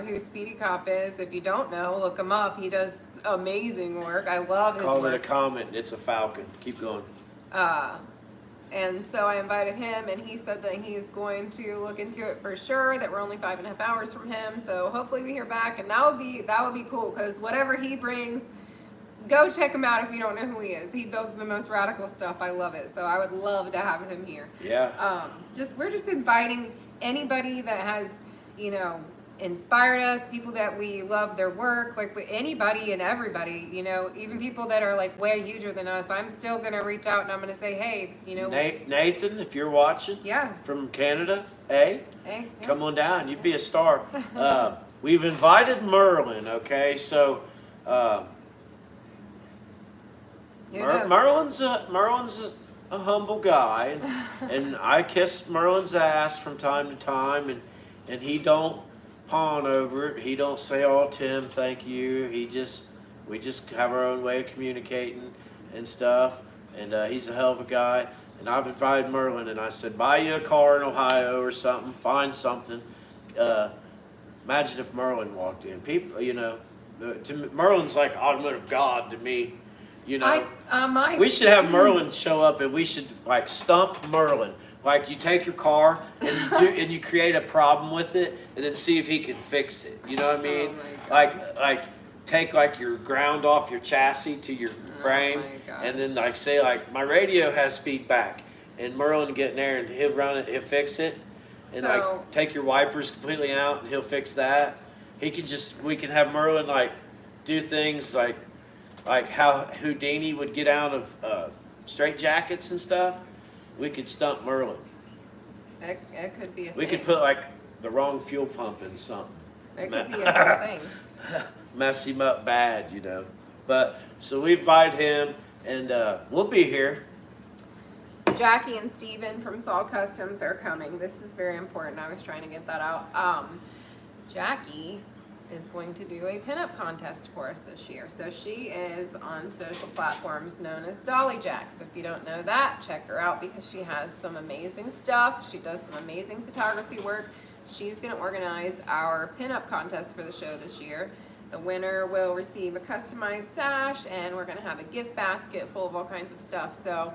who Speedy Cop is, if you don't know, look him up. He does amazing work. I love his Call work. it a comment. It's a falcon. Keep going. And so I invited him, and he said that he's going to look into it for sure. That we're only 5.5 hours from him, so hopefully we hear back, and that would be cool. Because whatever he brings, go check him out if you don't know who he is. He builds the most radical stuff. I love it. So I would love to have him here. Yeah. We're just inviting anybody that has, inspired us, people that we love their work, like anybody and everybody, even people that are like way huger than us. I'm still gonna reach out and I'm gonna say, hey, Nathan, if you're watching, yeah, from Canada, hey, yeah. come on down. You'd be a star. We've invited Merlin. Okay, so. Merlin's a humble guy, and I kiss Merlin's ass from time to time, and he don't pawn over it. He don't say, "Oh, Tim, thank you." We just have our own way of communicating and stuff, and he's a hell of a guy. And I've invited Merlin, and I said, buy you a car in Ohio or something, find something. Imagine if Merlin walked in. People, Merlin's like automotive god to me. You know, my we should have Merlin show up, and we should like stump Merlin. Like you take your car and you do, and you create a problem with it, and then see if he can fix it. You know what I mean? Oh my gosh. Like take like your ground off your chassis to your frame, my and then gosh. like say like my radio has feedback, and Merlin get in there and he'll run it, he'll fix it, and So- like take your wipers completely out, and he'll fix that. We can have Merlin like do things like how Houdini would get out of straight jackets and stuff. We could stump Merlin. It could be a We thing. could put like the wrong fuel pump in something. It could be a whole thing. Mess him up bad, you know. But so we invited him, and we'll be here. Jackie and Steven from Saul Customs are coming. This is very important. I was trying to get that out. Jackie is going to do a pinup contest for us this year. So she is on social platforms known as Dolly Jacks. If you don't know that, check her out because she has some amazing stuff. She does some amazing photography work. She's going to organize our pinup contest for the show this year. The winner will receive a customized sash, and we're going to have a gift basket full of all kinds of stuff. So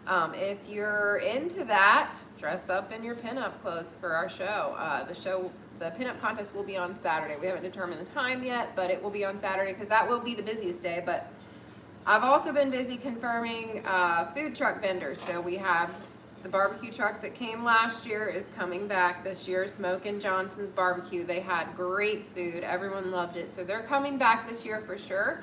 if you're into that, dress up in your pinup clothes for our show. The pinup contest will be on Saturday. We haven't determined the time yet, but it will be on Saturday because that will be the busiest day. But I've also been busy confirming food truck vendors. So we have the barbecue truck that came last year is coming back this year, Smokin' Johnson's Barbecue. They had great food. Everyone loved it. So they're coming back this year for sure.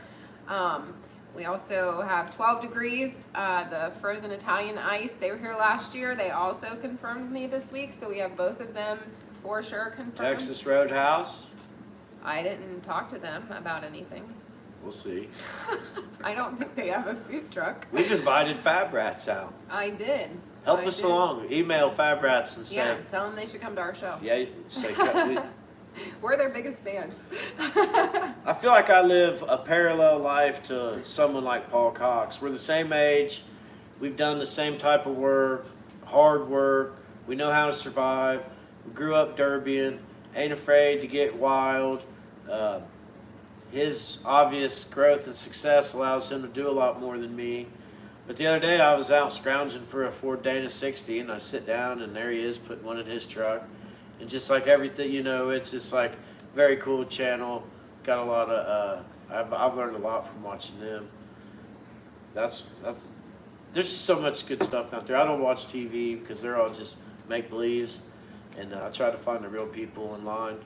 We also have 12 Degrees, the frozen Italian ice. They were here last year. They also confirmed me this week. So we have both of them for sure confirmed. Texas Roadhouse. I didn't talk to them about anything. We'll see. I don't think they have a food truck. We've invited Fab Rats out. I did. Help I us did. along. Email Fab Rats and say, Yeah, tell them they should come to our show. yeah, say, We're their biggest fans. I feel like I live a parallel life to someone like Paul Cox. We're the same age. We've done the same type of work, hard work. We know how to survive. We grew up Derbian, ain't afraid to get wild. His obvious growth and success allows him to do a lot more than me. But the other day I was out scrounging for a Ford Dana 60, and I sit down and there he is putting one in his truck. And just like everything, you know, it's just like very cool channel. Got a lot of, I've learned a lot from watching them. There's just so much good stuff out there. I don't watch TV because they're all just make-believes. And I try to find the real people online.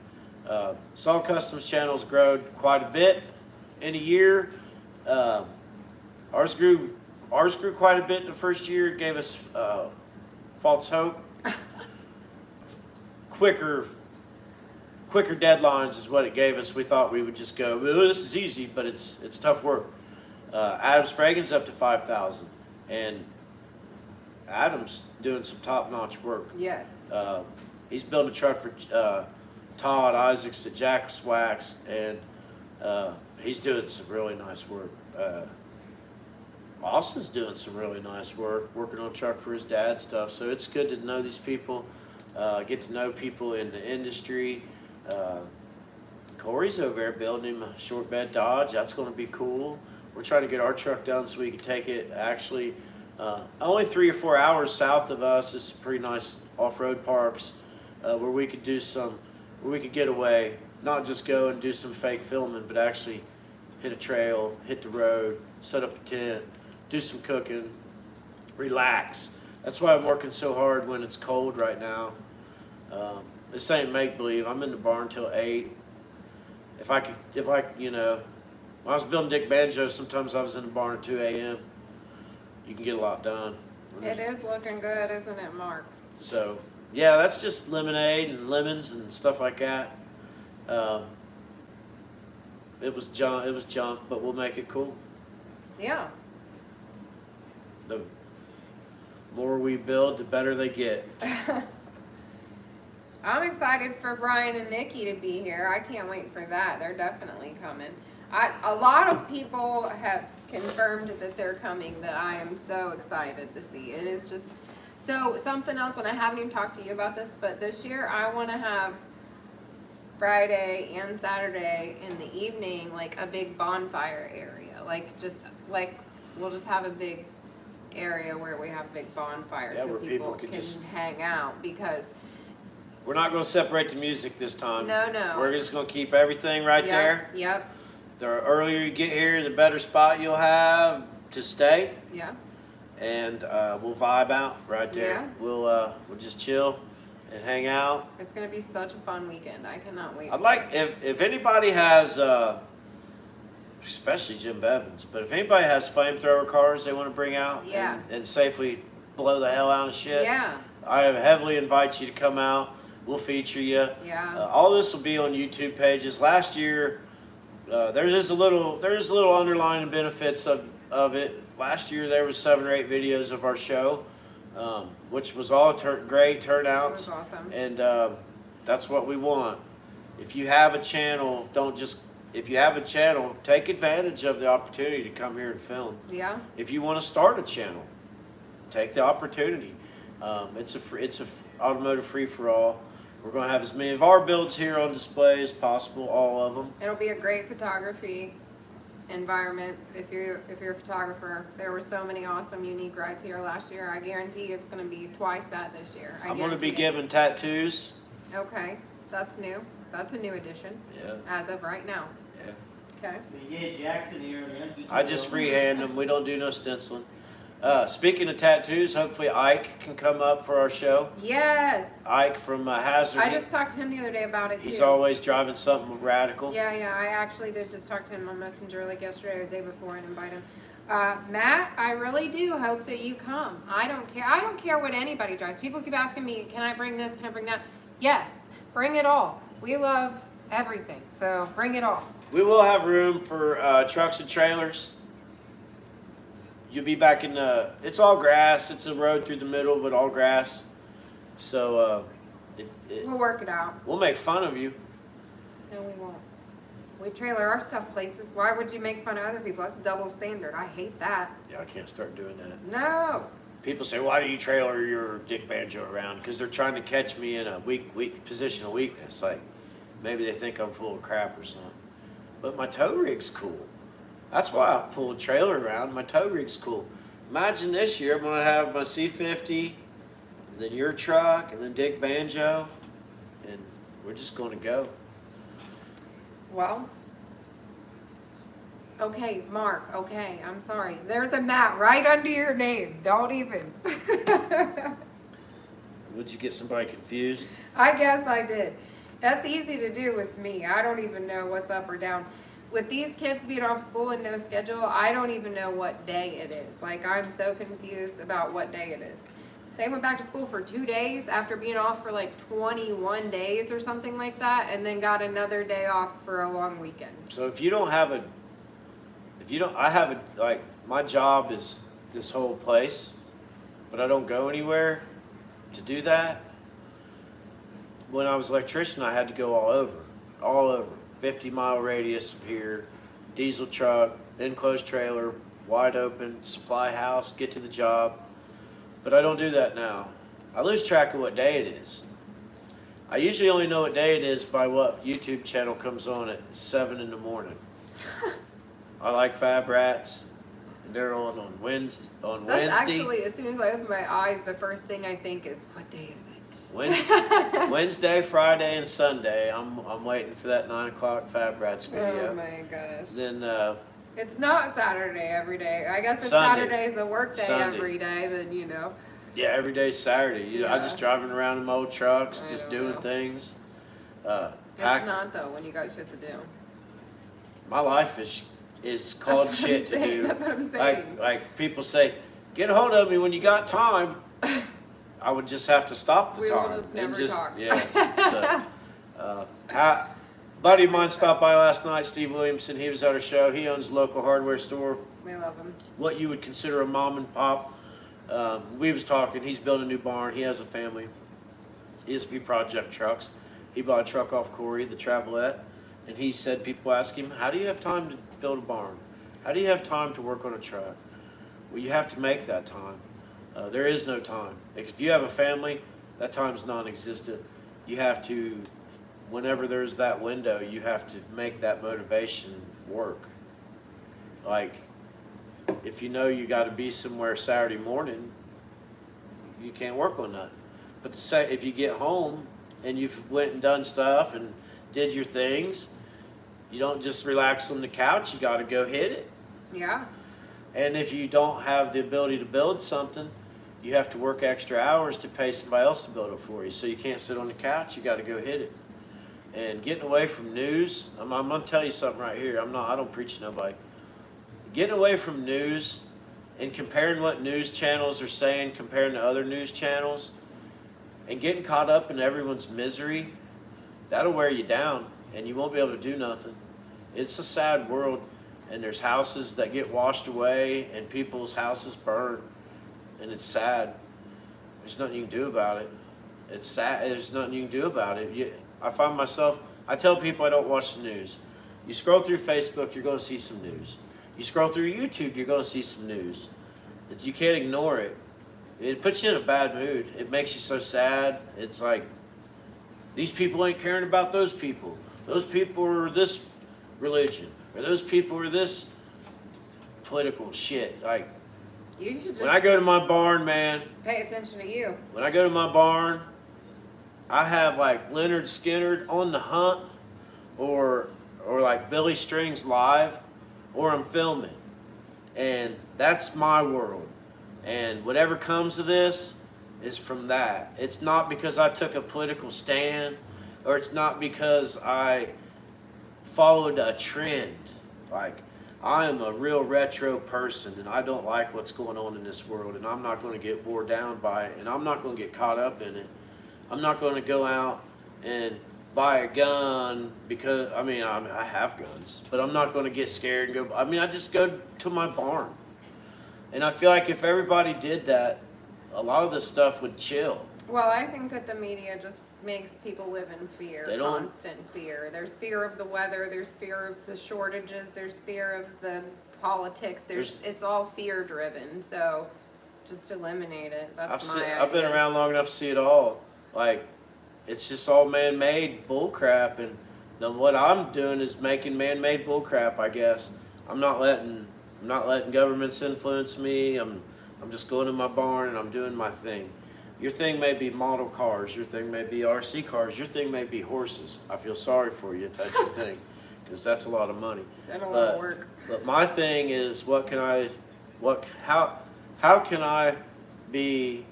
Saul Customs channel's grown quite a bit in a year. Ours grew quite a bit in the first year. It gave us false hope. Quicker deadlines is what it gave us. We thought we would just go, well, this is easy, but it's tough work. Adam Spragan's up to 5,000, and Adam's doing some top-notch work. Yes. He's building a truck for Todd Isaacs at Jack's Wax, and he's doing some really nice work. Austin's doing some really nice work, working on a truck for his dad stuff. So it's good to know these people, get to know people in the industry. Corey's over there building him a short bed Dodge. That's going to be cool. We're trying to get our truck done so we can take it. Actually, only 3 or 4 hours south of us is some pretty nice off-road parks where we could get away, not just go and do some fake filming, but actually hit a trail, hit the road, set up a tent, do some cooking, relax. That's why I'm working so hard when it's cold right now. This ain't make-believe. I'm in the barn till 8. When I was building Dick Banjo, sometimes I was in the barn at 2 a.m. You can get a lot done. It is looking good, isn't it, Mark? So, yeah, that's just lemonade and lemons and stuff like that. It was junk, but we'll make it cool. Yeah. The more we build, the better they get. I'm excited for Brian and Nikki to be here. I can't wait for that. They're definitely coming. A lot of people have confirmed that they're coming that I am so excited to see. It is just so something else, and I haven't even talked to you about this, but this year I want to have Friday and Saturday in the evening like a big bonfire area, like just like we'll just have a big area where we have big bonfires Yeah, so where people can can just- hang out because We're not going to separate the music this time. no. We're just going to keep everything right there. Yep. The earlier you get here, the better spot you'll have to stay. Yeah. And we'll vibe out right there. Yeah. We'll just chill and hang out. It's gonna be such a fun weekend. I cannot wait. I'd like if anybody has, especially Jim Bevins, but if anybody has flamethrower cars they want to bring out Yeah. and safely blow the hell out of shit, Yeah. I heavily invite you to come out. We'll feature you. Yeah. All this will be on YouTube pages. Last year, there's a little underlying benefits of it. Last year there was 7 or 8 videos of our show, which was all great turnouts. It was awesome. And that's what we want. If you have a channel, if you have a channel, take advantage of the opportunity to come here and film. Yeah. If you want to start a channel, take the opportunity. It's a automotive free for all. We're going to have as many of our builds here on display as possible, all of them. It'll be a great photography environment if you're a photographer. There were so many awesome, unique rides here last year. I guarantee it's going to be twice that this year. I'm going to be guarantee it. giving tattoos. Okay, that's new. That's a new addition Yeah, as of right now. yeah. Okay. We get Jackson here. I just freehand them. We don't do no stenciling. Speaking of tattoos, hopefully Ike can come up for our show. Yes. Ike from Hazard. I just talked to him the other day about it too. He's always driving something radical. Yeah. I actually did just talk to him on Messenger like yesterday or the day before and invite him. Matt, I really do hope that you come. I don't care. I don't care what anybody drives. People keep asking me, can I bring this? Can I bring that? Yes, bring it all. We love everything, so bring it all. We will have room for trucks and trailers. You'll be back in it's all grass. It's a road through the middle, but all grass. So We'll work it out. we'll make fun of you. No, we won't. We trailer our stuff places. Why would you make fun of other people? That's double standard. I hate that. Yeah, I can't start doing that. No. People say, why do you trailer your Dick Banjo around? Because they're trying to catch me in a weak position of weakness. Like, maybe they think I'm full of crap or something. But my tow rig's cool. That's why I pull a trailer around. My tow rig's cool. Imagine this year I'm going to have my C50, and then your truck, and then Dick Banjo, and we're just going to go. Well. Okay, Mark. Okay, I'm sorry. There's a Matt right under your name. Don't even. Would you get somebody confused? I guess I did. That's easy to do with me. I don't even know what's up or down. With these kids being off school and no schedule, I don't even know what day it is. Like, I'm so confused about what day it is. They went back to school for 2 days after being off for like 21 days or something like that, and then got another day off for a long weekend. So if you don't have I have like, my job is this whole place, but I don't go anywhere to do that. When I was an electrician, I had to go all over, 50-mile radius of here, diesel truck, enclosed trailer, wide open, supply house, get to the job. But I don't do that now. I lose track of what day it is. I usually only know what day it is by what YouTube channel comes on at 7 in the morning. I like Fab Rats. They're on Wednesday. That's actually, as soon as I open my eyes, the first thing I think is, what day is it? Wednesday, Friday, and Sunday. I'm waiting for that 9 o'clock Fab Rats video. Oh my gosh. Then It's not Saturday every day. I guess if Sunday. Saturday is a work day Sunday. every day, then you know. yeah, every day's Saturday. I Yeah. just driving around in my old trucks, I just don't doing know. things. It's not though when you got shit to do. My life is called That's what shit I'm to saying. do. That's what I'm saying. Like people say, get a hold of me when you got time. I would just have to stop the We will time just never talk. Yeah. So, buddy of mine stopped by last night, Steve Williamson. He was at our show. He owns a local hardware store. We love him. What you would consider a mom and pop. We was talking. He's building a new barn. He has a family. He has a few project trucks. He bought a truck off Corey, the Travelette, and he said people ask him, "How do you have time to build a barn? How do you have time to work on a truck?" Well, you have to make that time. There is no time. If you have a family, that time's non-existent. You have to, whenever there's that window, you have to make that motivation work. Like, if you know you got to be somewhere Saturday morning, you can't work on nothing. But if you get home and you've went and done stuff and did your things, you don't just relax on the couch. You got to go hit it. Yeah. And if you don't have the ability to build something, you have to work extra hours to pay somebody else to build it for you. So you can't sit on the couch. You got to go hit it. And getting away from news, I'm gonna tell you something right here. I don't preach to nobody. Getting away from news and comparing what news channels are saying, comparing to other news channels, and getting caught up in everyone's misery, that'll wear you down, and you won't be able to do nothing. It's a sad world, and there's houses that get washed away, and people's houses burn, and it's sad. There's nothing you can do about it. It's sad. There's nothing you can do about it. I find myself, I tell people I don't watch the news. You scroll through Facebook, you're going to see some news. You scroll through YouTube, you're going to see some news. You can't ignore it. It puts you in a bad mood. It makes you so sad. It's like, these people ain't caring about those people. Those people are this religion. Or those people are this political shit. Like, You should when I just go to my barn, man, pay attention to you. when I go to my barn, I have like Leonard Skinner on the hunt, or like Billy Strings live, or I'm filming, and that's my world. And whatever comes of this is from that. It's not because I took a political stand, or it's not because I followed a trend. Like, I am a real retro person, and I don't like what's going on in this world, and I'm not going to get wore down by it, and I'm not going to get caught up in it. I'm not going to go out and buy a gun because, I have guns, but I'm not going to get scared and go. I just go to my barn. And I feel like if everybody did that, a lot of this stuff would chill. Well, I think that the media just makes people live in fear, They don't- constant fear. There's fear of the weather, there's fear of the shortages, there's fear of the politics, it's all fear driven. So just eliminate it. That's I've been around long enough to see it all. Like, it's just all man-made bullcrap, and then what I'm doing is making man-made bullcrap. I guess I'm not letting governments influence me. I'm just going to my barn and I'm doing my thing. Your thing may be model cars. Your thing may be RC cars. Your thing may be horses. I feel sorry for you if that's your thing, because that's a lot of money. And a lot of work. But my thing is, how can I be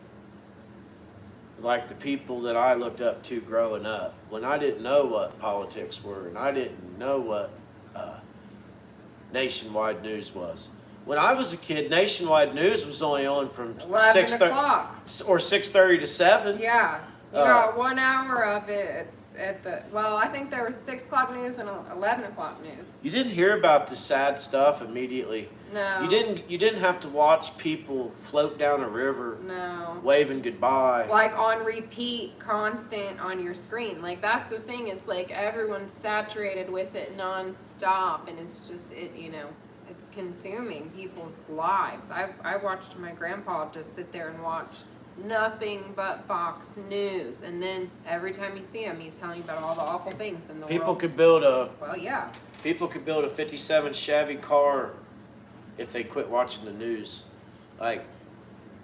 like the people that I looked up to growing up, when I didn't know what politics were, and I didn't know what nationwide news was. When I was a kid, nationwide news was only on from 11 o'clock. or 6:30 to 7. Yeah. You got 1 hour of it I think there was 6 o'clock news and 11 o'clock news. You didn't hear about the sad stuff immediately. No. You didn't have to watch people float down a river No. waving goodbye. Like on repeat, constant on your screen. Like, that's the thing. It's like everyone's saturated with it nonstop, and it's just it's consuming people's lives. I watched my grandpa just sit there and watch nothing but Fox News, and then every time you see him, he's telling you about all the awful things in the People world. could build People could build a 57 Chevy car if they quit watching the news. Like,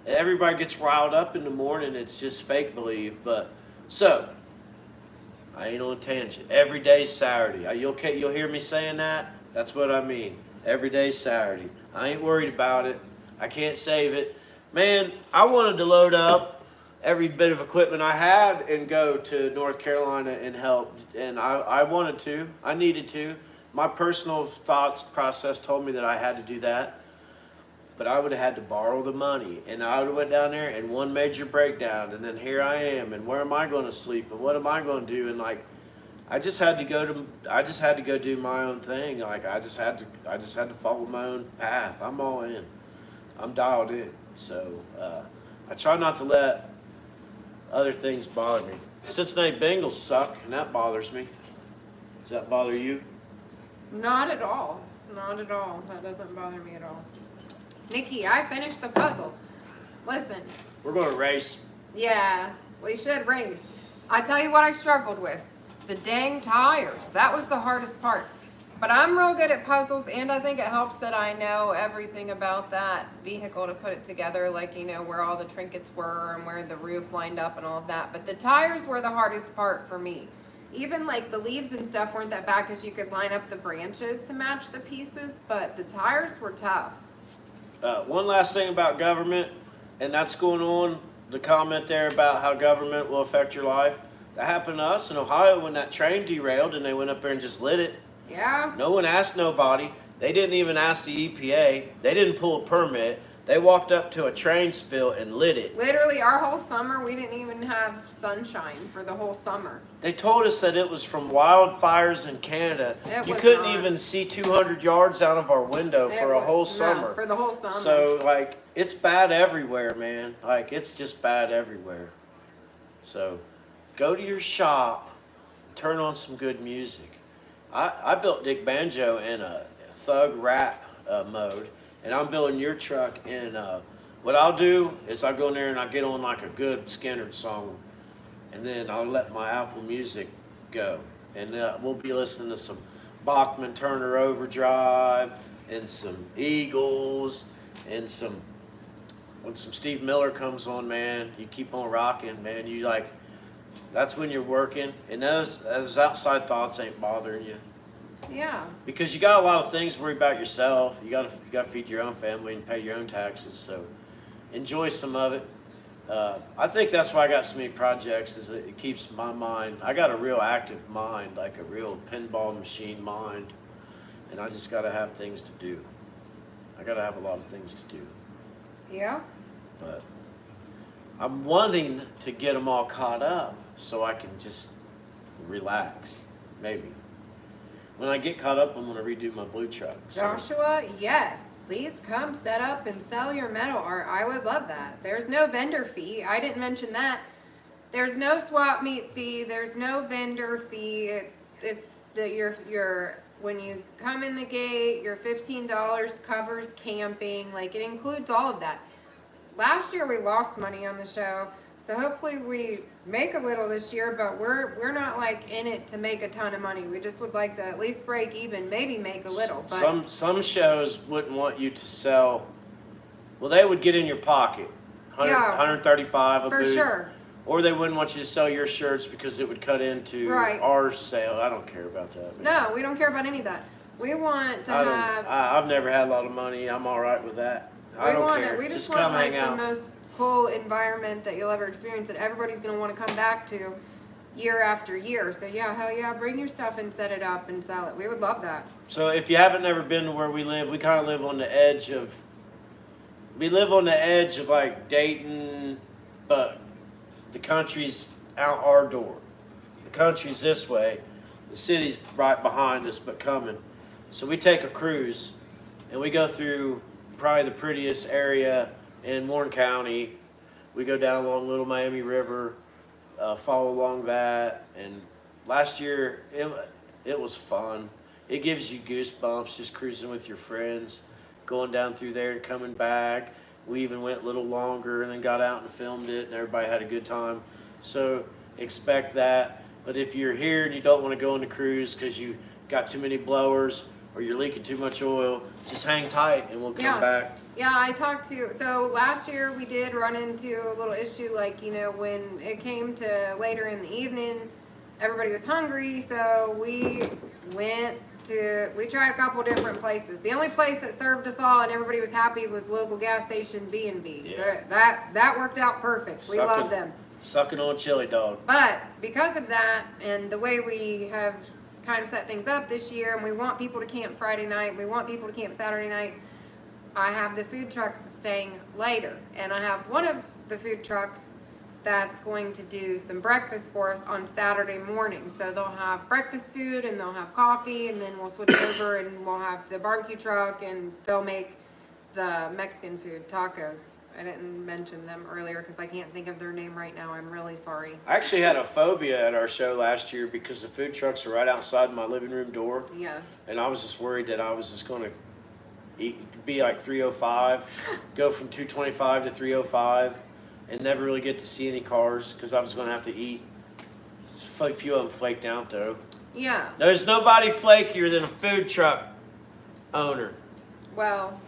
everybody gets riled up in the morning. It's just fake believe. But so I ain't on a tangent. Every day's Saturday. Are you okay? You'll hear me saying that? That's what I mean. Every day's Saturday. I ain't worried about it. I can't save it. Man, I wanted to load up every bit of equipment I had and go to North Carolina and help. And I wanted to. I needed to. My personal thoughts process told me that I had to do that. But I would have had to borrow the money. And I would have went down there and one major breakdown. And then here I am. And where am I going to sleep? And what am I going to do? And like, I just had to go do my own thing. Like, I just had to follow my own path. I'm all in. I'm dialed in. So I try not to let other things bother me. Cincinnati Bengals suck, and that bothers me. Does that bother you? Not at all. Not at all. That doesn't bother me at all. Nikki, I finished the puzzle. Listen. We're going to race. Yeah, we should race. I tell you what I struggled with. The dang tires. That was the hardest part. But I'm real good at puzzles, and I think it helps that I know everything about that vehicle to put it together, like, you know, where all the trinkets were and where the roof lined up and all of that. But the tires were the hardest part for me. Even like the leaves and stuff weren't that bad because you could line up the branches to match the pieces, but the tires were tough. One last thing about government, and that's going on, the comment there about how government will affect your life. That happened to us in Ohio when that train derailed and they went up there and just lit it. Yeah. No one asked nobody. They didn't even ask the EPA. They didn't pull a permit. They walked up to a train spill and lit it. Literally, our whole summer, we didn't even have sunshine for the whole summer. They told us that it was from wildfires in Canada. It You was couldn't not. even see 200 yards out of our window for a whole summer. No, for the whole summer. So, like, it's bad everywhere, man. Like, it's just bad everywhere. So, go to your shop, turn on some good music. I built Dick Banjo in a thug rap mode, and I'm building your truck in, what I'll do is I'll go in there and I'll get on like a good Skinner song, and then I'll let my Apple Music go. And we'll be listening to some Bachman Turner Overdrive, and some Eagles, and when some Steve Miller comes on, man, you keep on rocking, man. You like, that's when you're working, and those outside thoughts ain't bothering you. Yeah. Because you got a lot of things to worry about yourself. You got to feed your own family and pay your own taxes. So enjoy some of it. I think that's why I got so many projects. Is it keeps my mind. I got a real active mind, like a real pinball machine mind, and I just got to have things to do. I got to have a lot of things to do. Yeah. But I'm wanting to get them all caught up so I can just relax, maybe. When I get caught up, I'm going to redo my blue truck. So, Joshua, yes. Please come set up and sell your metal art. I would love that. There's no vendor fee. I didn't mention that. There's no swap meet fee. There's no vendor fee. It's that your when you come in the gate, your $15 covers camping. Like, it includes all of that. Last year we lost money on the show, so hopefully we make a little this year, but we're not like in it to make a ton of money. We just would like to at least break even, maybe make a little. But some shows wouldn't want you to sell. Well, they would get in your pocket, 100, Yeah. 135 a for booth. sure. Or they wouldn't want you to sell your shirts because it would cut into Right. our sale. I don't care about that. Man. No, we don't care about any of that. We want to I don't, have. I've never had a lot of money. I'm all right with that. I don't care. We just come want like hang the out. most cool environment that you'll ever experience that everybody's gonna want to come back to year after year. So yeah, hell yeah, bring your stuff and set it up and sell it. We would love that. So if you haven't never been to where we live, we kind of live on the edge of. We live on the edge of like Dayton, but the country's out our door. The country's this way. The city's right behind us, but coming. So we take a cruise, and we go through probably the prettiest area in Warren County. We go down along Little Miami River, follow along that, and last year it was fun. It gives you goosebumps just cruising with your friends, going down through there and coming back. We even went a little longer and then got out and filmed it, and everybody had a good time. So expect that. But if you're here and you don't want to go on the cruise because you got too many blowers or you're leaking too much oil, just hang tight and we'll come back. Yeah, I talked to, so last year we did run into a little issue, like, you know, when it came to later in the evening, everybody was hungry, so we tried a couple different places. The only place that served us all and everybody was happy was local gas station B&B. Yeah. That worked out perfect. We love them. Sucking on chili dog. But because of that and the way we have kind of set things up this year, and we want people to camp Friday night, we want people to camp Saturday night, I have the food trucks staying later. And I have one of the food trucks that's going to do some breakfast for us on Saturday morning. So they'll have breakfast food and they'll have coffee, and then we'll switch over and we'll have the barbecue truck and they'll make the Mexican food, tacos. I didn't mention them earlier because I can't think of their name right now. I'm really sorry. I actually had a phobia at our show last year because the food trucks are right outside my living room door. Yeah. And I was just worried that I was just going to be like 305, go from 225 to 305, and never really get to see any cars because I was going to have to eat a few of them flaked out though. Yeah. There's nobody flakier than a food truck owner. Well,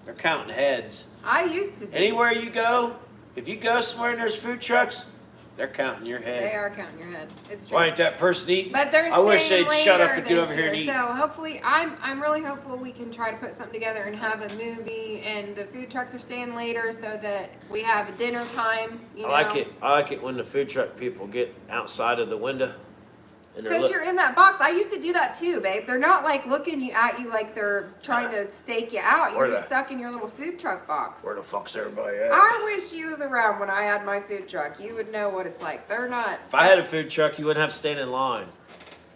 They're counting heads. I used to be. Anywhere you go, if you go somewhere and there's food trucks, they're counting your head. They are counting your head. It's true. Why ain't that person eating? But they're I wish staying they'd shut up later and get this over here and year. eat. So hopefully, I'm really hopeful we can try to put something together and have a movie. And the food trucks are staying later so that we have a dinner time. You know? I like it. I like it when the food truck people get outside of the window. And they're Because you're in that box. I used to do that too, babe. They're not like looking at you like they're trying to stake you out. You're Where just the- stuck in your little food truck box. Where the fuck's everybody at? I wish you was around when I had my food truck. You would know what it's like. They're not. If I had a food truck, you wouldn't have to stand in line.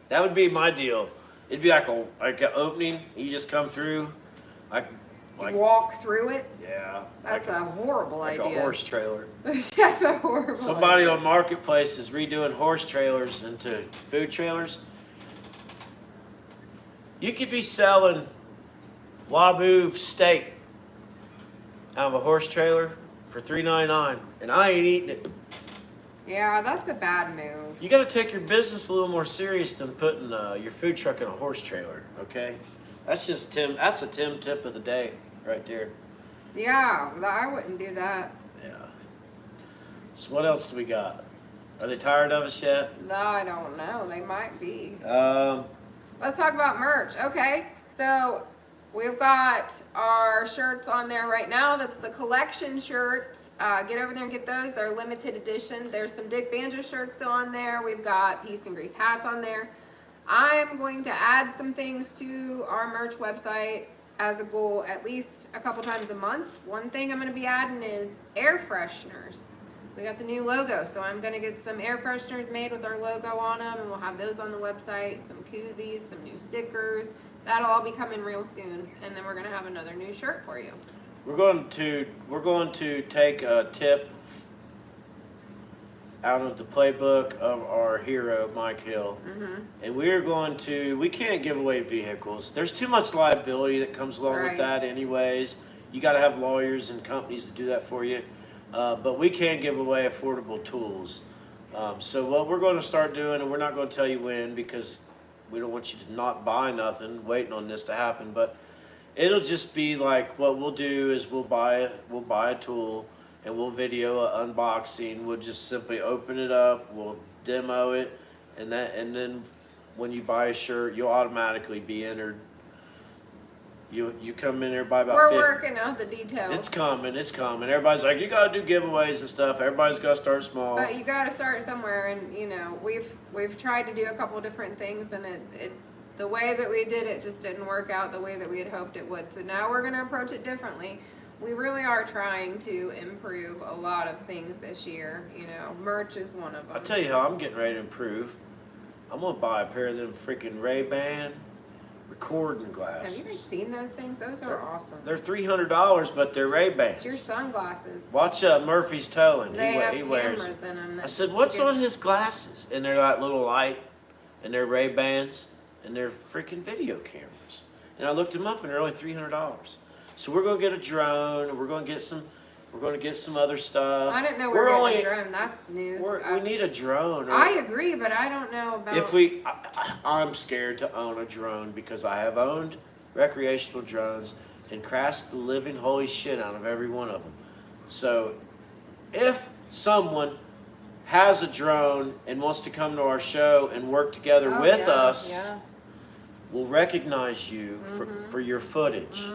That would be my deal. It'd be like an opening. You just come through, like Walk through it. yeah, That's like a horrible like idea. a horse trailer. That's a horrible Somebody idea. on Marketplace is redoing horse trailers into food trailers. You could be selling Wabu steak out of a horse trailer for $3.99, and I ain't eating it. Yeah, that's a bad move. You got to take your business a little more serious than putting your food truck in a horse trailer. Okay, that's just Tim. That's a Tim tip of the day right there. Yeah, I wouldn't do that. Yeah. So what else do we got? Are they tired of us yet? No, I don't know. They might be. Um, Let's talk about merch. Okay, so we've got our shirts on there right now. That's the collection shirts. Get over there and get those. They're limited edition. There's some Dick Banjo shirts still on there. We've got Peace and Grease hats on there. I'm going to add some things to our merch website as a goal at least a couple times a month. One thing I'm going to be adding is air fresheners. We got the new logo, so I'm going to get some air fresheners made with our logo on them, and we'll have those on the website, some koozies, some new stickers. That'll all be coming real soon, and then we're going to have another new shirt for you. we're going to take a tip out of the playbook of our hero Mike Hill, and we can't give away vehicles. There's too much liability that comes along Right. with that anyways. You got to have lawyers and companies to do that for you. But we can give away affordable tools. So what we're going to start doing, and we're not going to tell you when because we don't want you to not buy nothing waiting on this to happen, but it'll just be like what we'll do is we'll buy a tool and we'll video an unboxing. We'll just simply open it up, we'll demo it, and then when you buy a shirt, you'll automatically be entered. You come in there by about We're 50. working out the details. It's coming. Everybody's like, you gotta do giveaways and stuff. Everybody's gotta start small. But you got to start somewhere, and we've tried to do a couple different things, and it the way that we did it just didn't work out the way that we had hoped it would. So now we're going to approach it differently. We really are trying to improve a lot of things this year. Merch is one of them. I'll tell you how I'm getting ready to improve. I'm gonna buy a pair of them freaking Ray-Ban recording Have glasses. you guys seen those things? Those are awesome. They're $300, but they're Ray-Bans. It's your sunglasses. Watch Murphy's Towing. They have he cameras wears. in them. I said, what's on his glasses? And they're like little light, and they're Ray-Bans, and they're freaking video cameras. And I looked them up, and they're only $300. So we're gonna get a drone, and we're gonna get some other stuff. I didn't know we were getting a drone. That's news. We need a drone. I agree, but I don't know about. I'm scared to own a drone because I have owned recreational drones and crashed the living holy shit out of every one of them. So if someone has a drone and wants to come to our show and work together Oh, with yeah, us, yeah. we'll recognize you for your footage.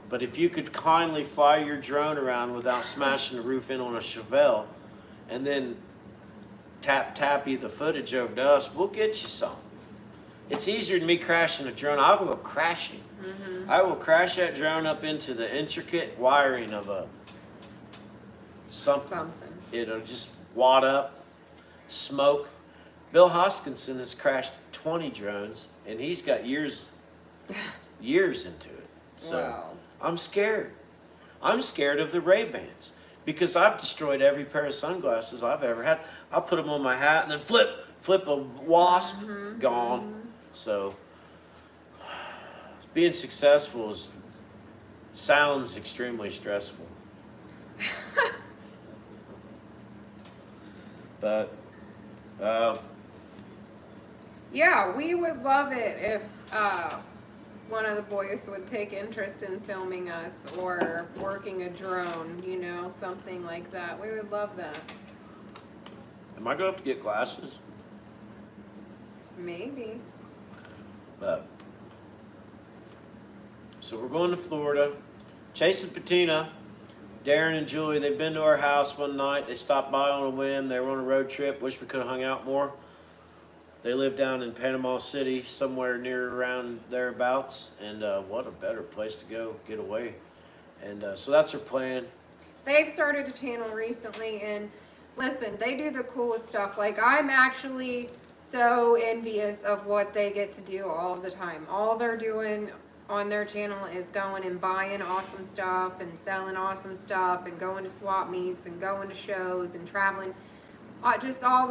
But if you could kindly fly your drone around without smashing the roof in on a Chevelle and then tappy the footage over to us, we'll get you some. It's easier than me crashing a drone. I will crash it. I will crash that drone up into the intricate wiring of something. It'll just wad up, smoke. Bill Hoskinson has crashed 20 drones, and he's got years into it. So Wow. I'm scared. I'm scared of the Ray-Bans because I've destroyed every pair of sunglasses I've ever had. I'll put them on my hat and then flip a wasp, gone. So being successful sounds extremely stressful. But Yeah, we would love it if one of the boys would take interest in filming us or working a drone, you know, something like that. We would love that. Am I gonna have to get glasses? Maybe. But so we're going to Florida. Chase and Patina, Darren and Julie, they've been to our house one night. They stopped by on a whim. They were on a road trip. Wish we could have hung out more. They live down in Panama City, somewhere near around thereabouts. And what a better place to go get away. And so that's our plan. They've started a channel recently, and listen, they do the coolest stuff. Like, I'm actually so envious of what they get to do all the time. All they're doing on their channel is going and buying awesome stuff and selling awesome stuff and going to swap meets and going to shows and traveling. Just all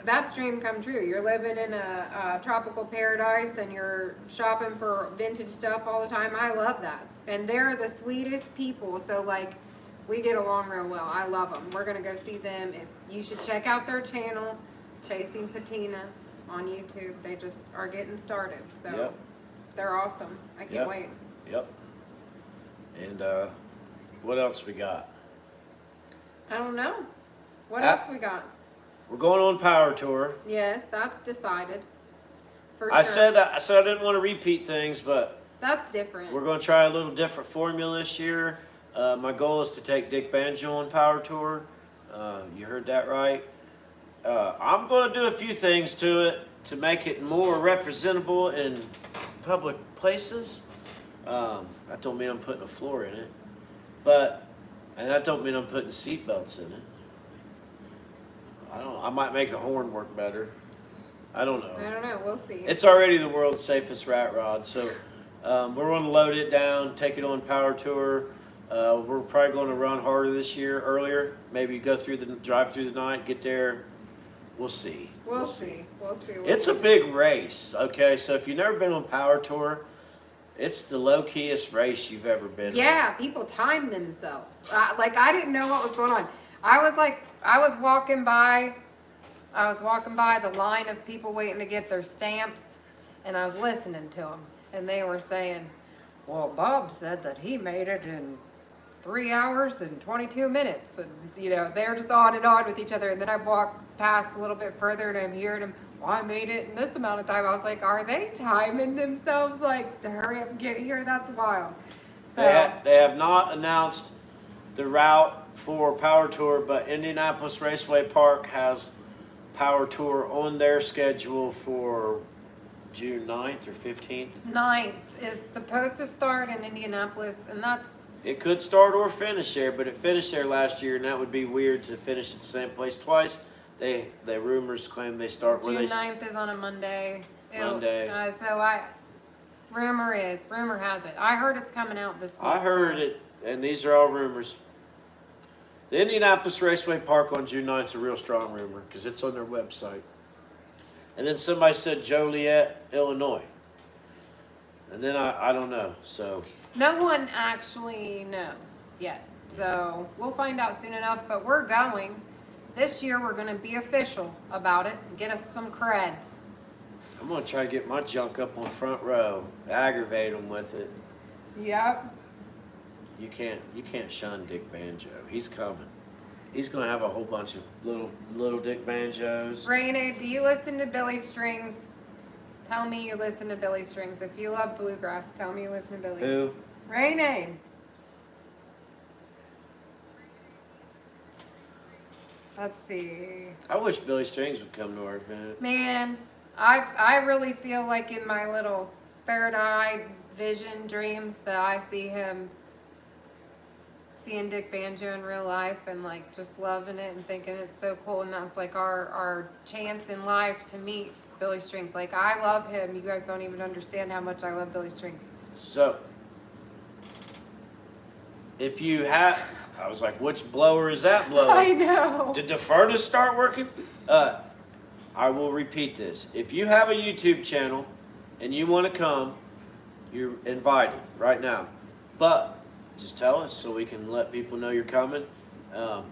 that's dream come true. You're living in a tropical paradise and you're shopping for vintage stuff all the time. I love that. And they're the sweetest people. So, like, we get along real well. I love them. We're going to go see them. You should check out their channel, Chasing Patina, on YouTube. They just are getting started. So Yep. they're awesome. I can't Yep. wait. Yep. And what else we got? I don't know. What Ah. else we got? We're going on Power Tour. Yes, that's decided. For I sure. said I didn't want to repeat things, but That's different. we're going to try a little different formula this year. My goal is to take Dick Banjo on Power Tour. You heard that right. I'm going to do a few things to it to make it more representable in public places. That don't mean I'm putting a floor in it, and that don't mean I'm putting seatbelts in it. I might make the horn work better. I don't know. I don't know. We'll see. It's already the world's safest rat rod, so we're going to load it down, take it on Power Tour. We're probably going to run harder this year, earlier. Maybe drive through the night, get there. We'll see. We'll see. We'll see. It's a big race, okay? So if you've never been on Power Tour, it's the low-keyest race you've ever been on. Yeah, people time themselves. Like, I didn't know what was going on. I was walking by the line of people waiting to get their stamps, and I was listening to them, and they were saying, well, Bob said that he made it in 3 hours and 22 minutes. And, you know, they were just on and on with each other. And then I walked past a little bit further and I'm hearing them, well, I made it in this amount of time. I was like, are they timing themselves, like, to hurry up and get here? That's wild. So, They have not announced the route for Power Tour, but Indianapolis Raceway Park has Power Tour on their schedule for June 9th or 15th. 9th is supposed to start in Indianapolis, and that's It could start or finish there, but it finished there last year, and that would be weird to finish at the same place twice. The rumors claim they start where June they 9th is on a Monday. Monday. Rumor has it. I heard it's coming out this week. I heard it, and these are all rumors. The Indianapolis Raceway Park on June 9th is a real strong rumor because it's on their website. And then somebody said Joliet, Illinois. And then I don't know. So No one actually knows yet. So we'll find out soon enough, but we're going. This year we're going to be official about it and get us some creds. I'm going to try to get my junk up on front row, aggravate them with it. Yep. You can't shun Dick Banjo. He's coming. He's going to have a whole bunch of little Dick Banjos. Raina, do you listen to Billy Strings? Tell me you listen to Billy Strings. If you love bluegrass, tell me you listen to Billy. Who? Raina. Let's see. I wish Billy Strings would come to our event. Man, I really feel like in my little third eye vision dreams that I see him seeing Dick Banjo in real life and like just loving it and thinking it's so cool, and that's like our chance in life to meet Billy Strings. Like, I love him. You guys don't even understand how much I love Billy Strings. So, if you have, I was like, which blower is that blowing? I know. Did the furnace start working? I will repeat this. If you have a YouTube channel and you want to come, you're invited right now. But just tell us so we can let people know you're coming.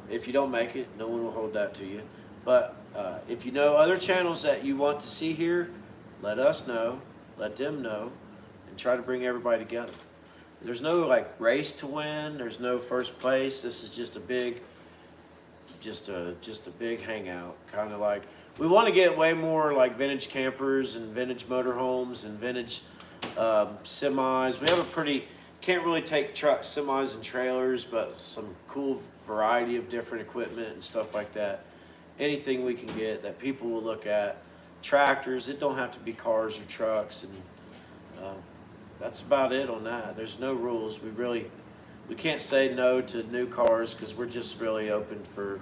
If you don't make it, no one will hold that to you. But if you know other channels that you want to see here, let us know, let them know, and try to bring everybody together. There's no like race to win. There's no first place. This is just a big, just a big hangout. Kind of like we want to get way more like vintage campers and vintage motorhomes and vintage semis. We have a pretty can't really take trucks, semis, and trailers, but some cool variety of different equipment and stuff like that. Anything we can get that people will look at. Tractors. It don't have to be cars or trucks, and that's about it on that. There's no rules. We can't say no to new cars because we're just really open for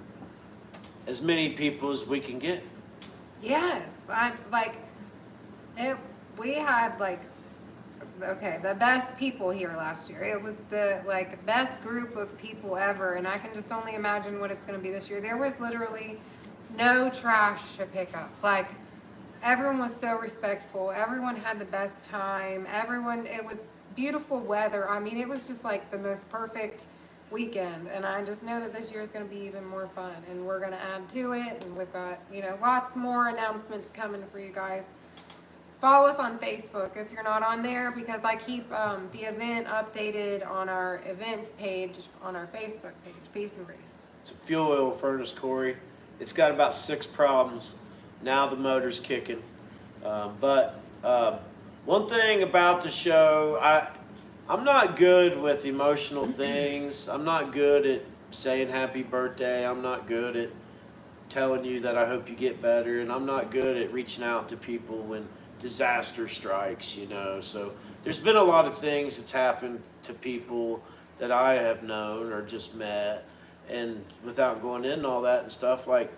as many people as we can get. Yes, I like it. We had like the best people here last year. It was the like best group of people ever, and I can just only imagine what it's going to be this year. There was literally no trash to pick up. Like everyone was so respectful. Everyone had the best time. It was beautiful weather. I mean, it was just like the most perfect weekend, and I just know that this year is going to be even more fun, and we're going to add to it, and we've got lots more announcements coming for you guys. Follow us on Facebook if you're not on there, because I keep the event updated on our events page on our Facebook page. Peace and Grace. It's a fuel oil furnace, Corey. It's got about 6 problems. Now the motor's kicking. But one thing about the show, I'm not good with emotional things. I'm not good at saying happy birthday. I'm not good at telling you that I hope you get better. And I'm not good at reaching out to people when disaster strikes, So there's been a lot of things that's happened to people that I have known or just met. And without going into all that and stuff, like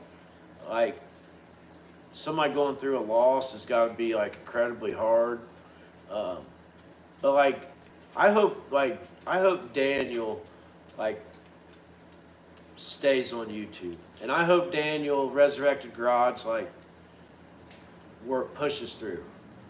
somebody going through a loss has got to be like incredibly hard. But like, I hope Daniel stays on YouTube, and I hope Daniel Resurrected Garage pushes through.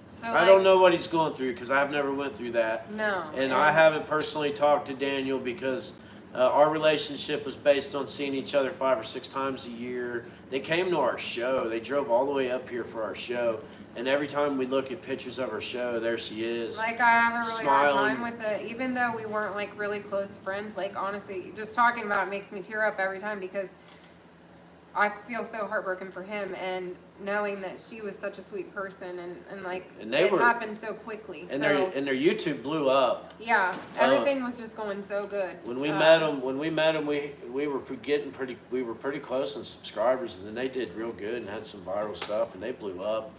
So I don't know what he's going through because I've never went through that. No. And I haven't personally talked to Daniel because our relationship was based on seeing each other 5 or 6 times a year. They came to our show. They drove all the way up here for our show. And every time we look at pictures of our show, there she is. Like, I haven't really smiling. had time with it, even though we weren't like really close friends. Like, honestly, just talking about it makes me tear up every time because I feel so heartbroken for him, and knowing that she was such a sweet person, and it happened so quickly. And their YouTube blew up. Yeah, everything was just going so good. When we met them, we were pretty close in subscribers, and then they did real good and had some viral stuff, and they blew up.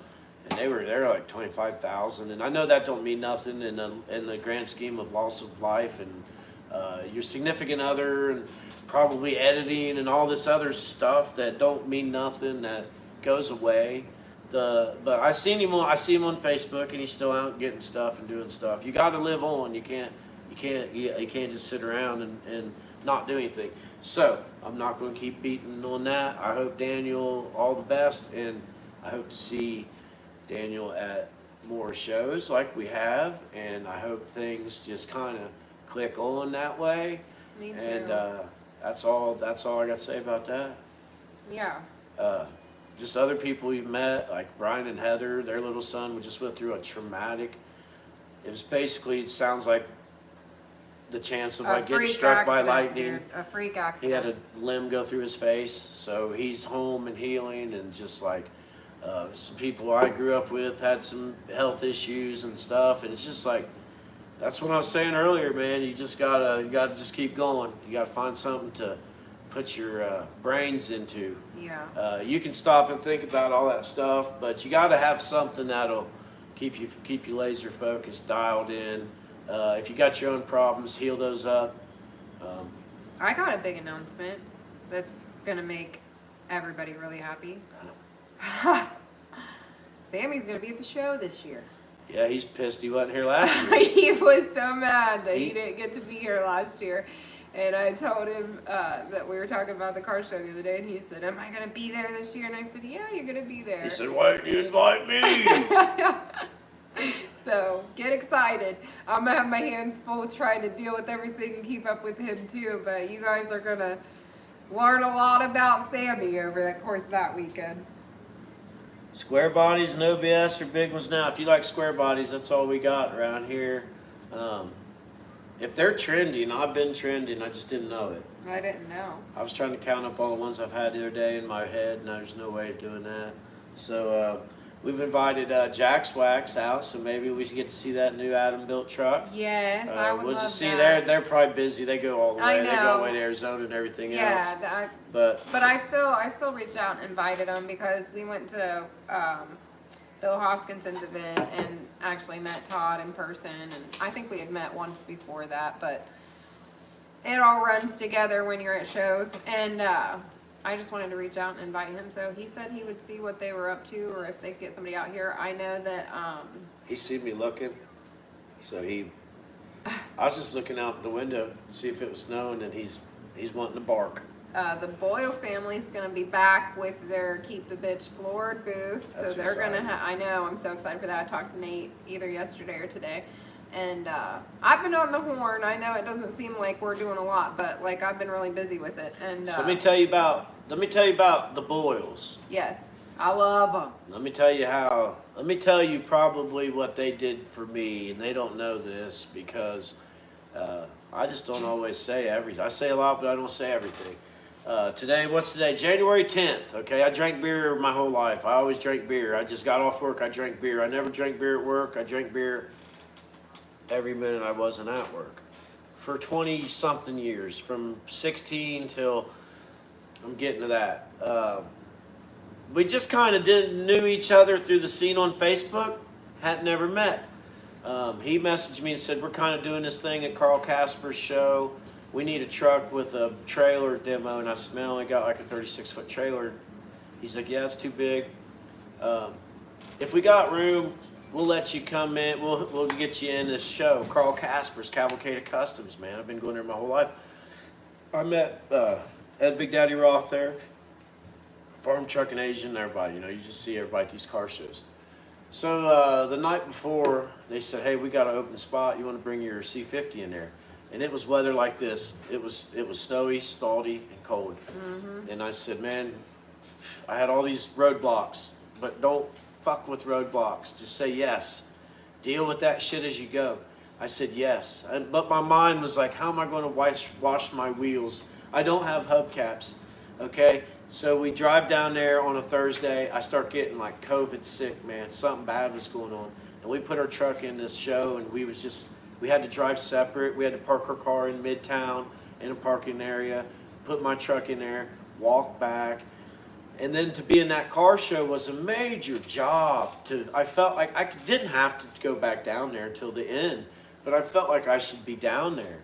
And they're like 25,000, and I know that don't mean nothing in the grand scheme of loss of life and your significant other and probably editing and all this other stuff that don't mean nothing that goes away. But I see him on Facebook, and he's still out getting stuff and doing stuff. You got to live on. You can't just sit around and not do anything. So I'm not going to keep beating on that. I hope Daniel all the best, and I hope to see Daniel at more shows like we have, and I hope things just kind of click on that way. Me too. And that's all I got to say about that. Yeah. Just other people we've met, like Brian and Heather, their little son just went through a traumatic. It sounds like the chance of getting struck by lightning. Dude, a freak accident. He had a limb go through his face, so he's home and healing, and just some people I grew up with had some health issues and stuff, and it's just that's what I was saying earlier, man. You gotta just keep going. You gotta find something to put your brains into. Yeah. You can stop and think about all that stuff, but you gotta have something that'll keep you laser focused, dialed in. If you got your own problems, heal those up. I got a big announcement that's gonna make everybody really happy. Sammy's gonna be at the show this year. Yeah, he's pissed he wasn't here last year. He was so mad that he didn't get to be here last year. And I told him that we were talking about the car show the other day, and he said, "Am I gonna be there this year?" And I said, "Yeah, you're gonna be there." He said, "Why didn't you invite me?" So get excited. I'm gonna have my hands full trying to deal with everything and keep up with him too. But you guys are gonna learn a lot about Sammy over the course of that weekend. Square bodies, no BS, or big ones now. If you like square bodies, that's all we got around here. If they're trending, I've been trending, I just didn't know it. I didn't know. I was trying to count up all the ones I've had the other day in my head, and there's no way of doing that. So we've invited Jack's Wax out, so maybe we should get to see that new Adam built truck. Yes, I would We'll love just see. that. They're probably busy. They go all the I way. They go know. all the way to Arizona and everything else. Yeah, But but I still reached out and invited them because we went to Bill Hoskinson's event and actually met Todd in person, and I think we had met once before that, but it all runs together when you're at shows, and I just wanted to reach out and invite him, so he said he would see what they were up to or if they could get somebody out here. I know that he seen me looking, so I was just looking out the window to see if it was snowing, and he's wanting to bark. the Boyle family's gonna be back with their Keep the Bitch Floored booth, so That's they're gonna exciting. I know, I'm so excited for that. I talked to Nate either yesterday or today, and I've been on the horn. I know it doesn't seem like we're doing a lot, but like I've been really busy with it, and So let me tell you about the Boyles. yes, I love them. Let me tell you probably what they did for me, and they don't know this because I just don't always say everything. I say a lot, but I don't say everything. What's today? January 10th, okay? I drank beer my whole life. I always drank beer. I just got off work, I drank beer. I never drank beer at work. I drank beer every minute I wasn't at work. For 20-something years, from 16 till I'm getting to that. We just kind of knew each other through the scene on Facebook, had never met. He messaged me and said, we're kind of doing this thing at Carl Casper's show. We need a truck with a trailer demo. And I said, man, I only got like a 36-foot trailer. He's like, yeah, it's too big. If we got room, we'll let you come in. We'll get you in this show. Carl Casper's Cavalcade of Customs, man. I've been going there my whole life. I met Ed Big Daddy Roth there. Farm Trucking Asian, everybody. You just see everybody at these car shows. So the night before, they said, hey, we got an open spot. You want to bring your C50 in there? And it was weather like this. It was snowy, staldy, and cold. Mm-hmm. And I said, man, I had all these roadblocks, but don't fuck with roadblocks. Just say yes. Deal with that shit as you go. I said yes. But my mind was like, how am I going to wash my wheels? I don't have hubcaps. Okay? So we drive down there on a Thursday. I start getting like COVID sick, man. Something bad was going on. And we put our truck in this show, and we had to drive separate. We had to park our car in Midtown in a parking area, put my truck in there, walk back. And then to be in that car show was a major job. I felt like I didn't have to go back down there until the end, but I felt like I should be down there.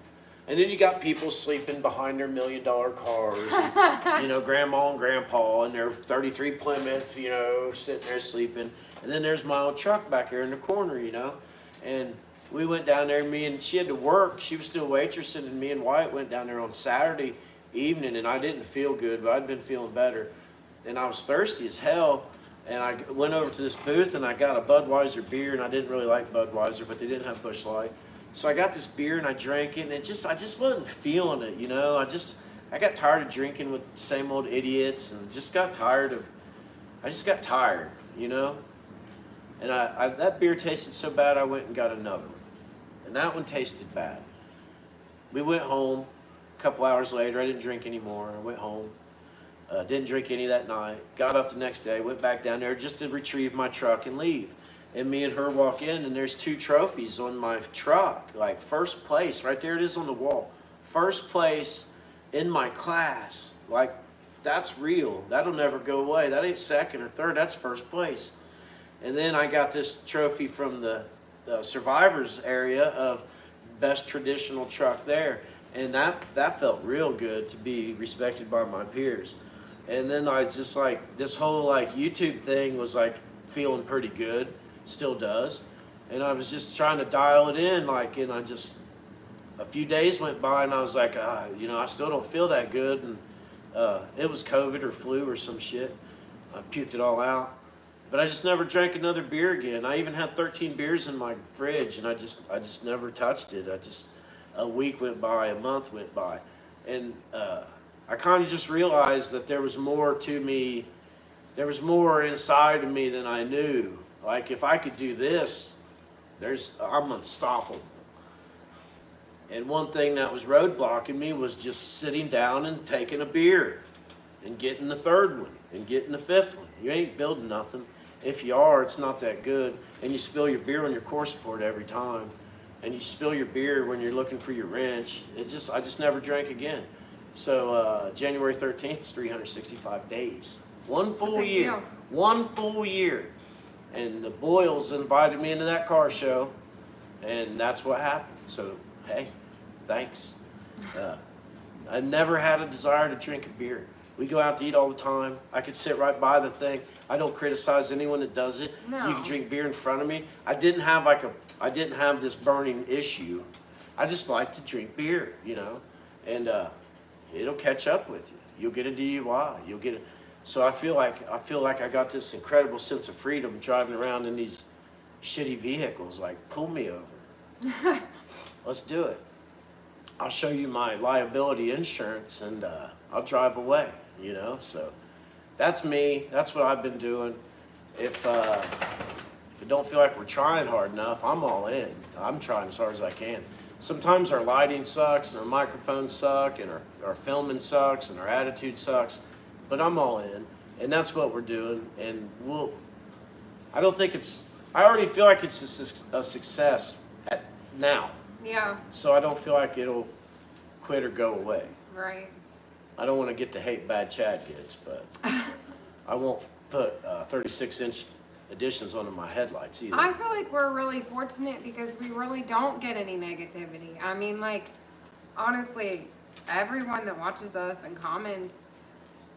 And then you got people sleeping behind their $1 million cars, and, grandma and grandpa and their 33 Plymouth, sitting there sleeping. And then there's my old truck back here in the corner, And we went down there, she had to work. She was still waitressing, and me and Wyatt went down there on Saturday evening, and I didn't feel good, but I'd been feeling better. And I was thirsty as hell, and I went over to this booth, and I got a Budweiser beer, and I didn't really like Budweiser, but they didn't have Busch Light. So I got this beer, and I drank it, and I just wasn't feeling it, I got tired of drinking with the same old idiots, and I just got tired, And that beer tasted so bad, I went and got another one. And that one tasted bad. We went home a couple hours later. I didn't drink anymore. I went home. Didn't drink any that night. Got up the next day, went back down there just to retrieve my truck and leave. And me and her walk in, and there's 2 trophies on my truck. Like first place, right there it is on the wall. First place in my class. Like, that's real. That'll never go away. That ain't second or third. That's first place. And then I got this trophy from the survivors area of best traditional truck there. And that felt real good to be respected by my peers. And then I just this whole YouTube thing was feeling pretty good, still does. And I was just trying to dial it in, and a few days went by, and I was like, I still don't feel that good. And it was COVID or flu or some shit. I puked it all out. But I just never drank another beer again. I even had 13 beers in my fridge, and I just never touched it. A week went by, a month went by, and I kind of just realized that there was more to me there was more inside of me than I knew. Like if I could do this, I'm unstoppable. And one thing that was roadblocking me was just sitting down and taking a beer and getting the third one and getting the fifth one. You ain't building nothing. If you are, it's not that good. And you spill your beer on your core support every time. And you spill your beer when you're looking for your wrench. I just never drank again. So January 13th is 365 days. One full year. Deal. One full year. And the Boyles invited me into that car show. And that's what happened. So, hey, thanks. I never had a desire to drink a beer. We go out to eat all the time. I could sit right by the thing. I don't criticize anyone that does it. No. You can drink beer in front of me. I didn't have this burning issue. I just like to drink beer, you know, and it'll catch up with you. You'll get a DUI. You'll get it. So I feel like I got this incredible sense of freedom driving around in these shitty vehicles. Like, pull me over. Let's do it. I'll show you my liability insurance and I'll drive away, you know? So that's me. That's what I've been doing. If it don't feel like we're trying hard enough, I'm all in. I'm trying as hard as I can. Sometimes our lighting sucks and our microphones suck and our filming sucks and our attitude sucks, but I'm all in. And that's what we're doing. And I already feel like it's a success now. Yeah, So I don't feel like it'll quit or go away. right. I don't want to get the hate bad Chad gets, but I won't put 36-inch additions onto my headlights either. I feel like we're really fortunate because we really don't get any negativity. I mean, like, honestly, everyone that watches us and comments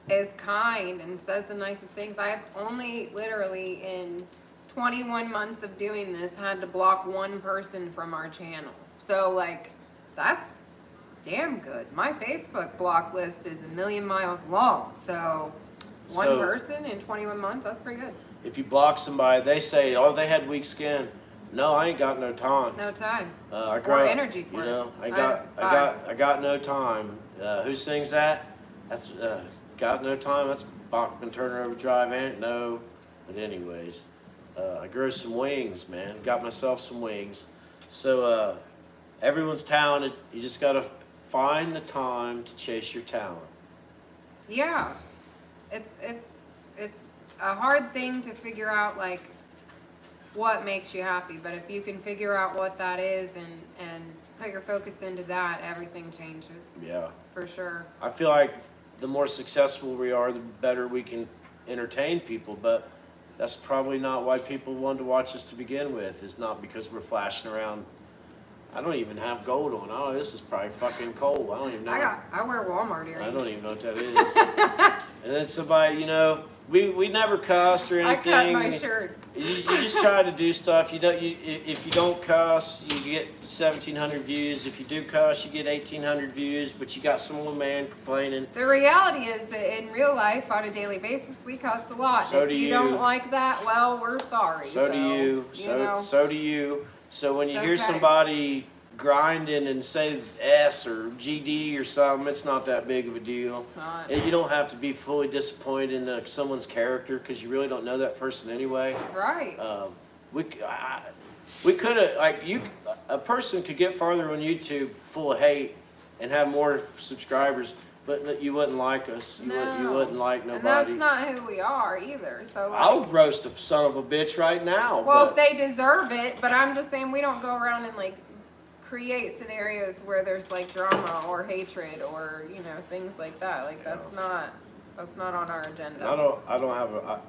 is kind and says the nicest things. I have only literally in 21 months of doing this had to block one person from our channel. So, like, that's damn good. My Facebook block list is 1,000,000 miles long. So, one person in 21 months, that's pretty good. If you block somebody, they say, "Oh, they had weak skin." No, I ain't got no time. No time. Or energy for it. You know, it. I got no time. Who sings that? That's got no time. That's Bachman Turner Overdrive, ain't no. But anyways, I grew some wings, man. Got myself some wings. So everyone's talented. You just gotta find the time to chase your talent. Yeah. It's a hard thing to figure out, like, what makes you happy, but if you can figure out what that is and put your focus into that, everything changes. Yeah. For sure. I feel like the more successful we are, the better we can entertain people, but that's probably not why people wanted to watch us to begin with. It's not because we're flashing around. I don't even have gold on. Oh, this is probably fucking cold. I don't even know. I wear Walmart earrings. I don't even know what that is. And then somebody, you know, we never cussed or anything. I cut my shirts. You just try to do stuff. If you don't cuss, you get 1,700 views. If you do cuss, you get 1,800 views. But you got some old man complaining. The reality is that in real life, on a daily basis, we cuss a lot. So if do you you. don't like that, well, we're sorry. So do you. know. So do you. So when you It's hear okay. somebody grinding and say S or GD or something, it's not that big of a deal. It's not. And you don't have to be fully disappointed in someone's character because you really don't know that person anyway. Right. We could have, like, a person could get farther on YouTube full of hate and have more subscribers, but you wouldn't like us. You wouldn't like And nobody. that's not who we are either. So like, I'll roast a son of a bitch right now. well, but if they deserve it, but I'm just saying we don't go around and like create scenarios where there's like drama or hatred or, you know, things like that. Like that's not on our agenda. I don't have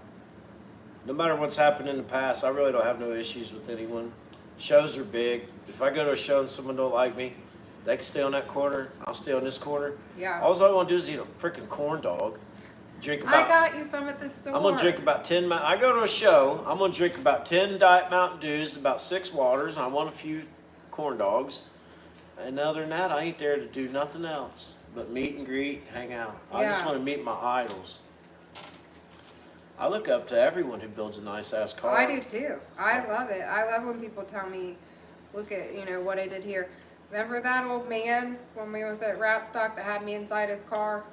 no matter what's happened in the past, I really don't have no issues with anyone. Shows are big. If I go to a show and someone don't like me, they can stay on that corner. I'll stay on this corner. Yeah. All I want to do is eat a freaking corn dog. Drink I about. got you some at the store. I'm gonna drink about 10. I go to a show. I'm gonna drink about 10 Diet Mountain Dews, about 6 waters, and I want a few corn dogs. And other than that, I ain't there to do nothing else but meet and greet, hang out. I just Yeah. want to meet my idols. I look up to everyone who builds a nice ass car. I do too. I love it. I love when people tell me, look at, you know, what I did here. Remember that old man when we was at Rat Stock that had me inside his car?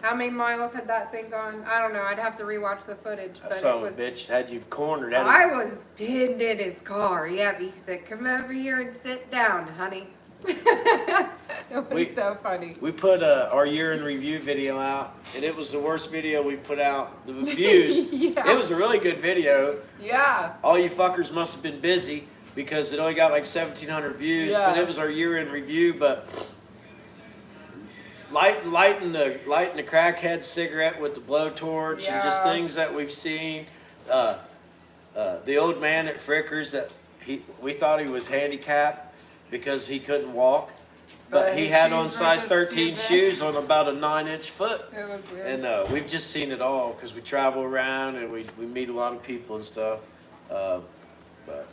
How many miles had that thing gone? I don't know. I'd have to rewatch the footage. But Son it was. of a bitch had you cornered. I was pinned in his car. Yeah, he said, "Come over here and sit down, honey." It was so funny. We put our year in review video out, and it was the worst video we put out. The views. Yeah. It was a really good video. Yeah. All you fuckers must have been busy because it only got like 1,700 views. Yeah. But it was our year in review. But lighting the crackhead cigarette with the blowtorch and just Yeah. things that we've seen. The old man at Frickers that we thought he was handicapped because he couldn't walk. But he his had shoes on were size just 13 too big. shoes on about a 9-inch foot. It was weird. And we've just seen it all because we travel around and we meet a lot of people and stuff. But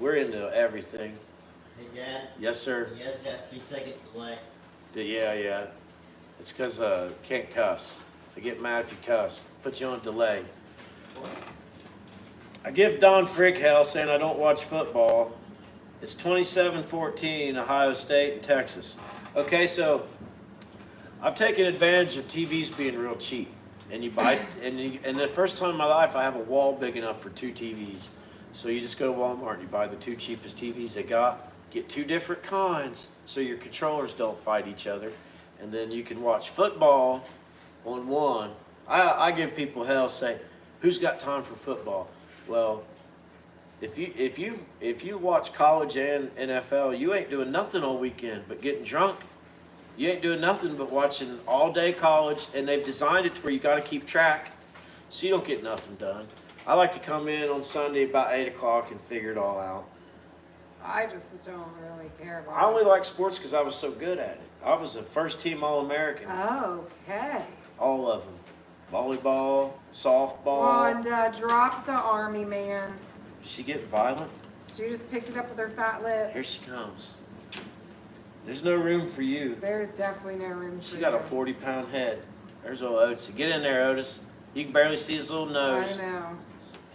we're into everything. Hey, Dad. Yes, sir. You guys got 3 seconds delay. Yeah. It's because can't cuss. They get mad if you cuss. Put you on delay. I give Don Frick hell saying I don't watch football. It's 27-14, Ohio State and Texas. Okay, so I've taken advantage of TVs being real cheap. And you buy, and the first time in my life I have a wall big enough for 2 TVs. So you just go to Walmart and you buy the 2 cheapest TVs they got. Get 2 different kinds so your controllers don't fight each other. And then you can watch football on one. I give people hell say, who's got time for football? Well, if you watch college and NFL, you ain't doing nothing all weekend but getting drunk. You ain't doing nothing but watching all day college, and they've designed it to where you got to keep track, so you don't get nothing done. I like to come in on Sunday about 8 o'clock and figure it all out. I just don't really care about I only like sports because I was so good at it. I was a first team All-American. Okay. All of them. Volleyball, softball. Wanda, drop the army, man. Is she getting violent? She just picked it up with her fat lip. Here she comes. There's no room for you. There's definitely no room for She got a you. 40-pound head. There's old Otis. Get in there, Otis. You can barely see his little nose. I know.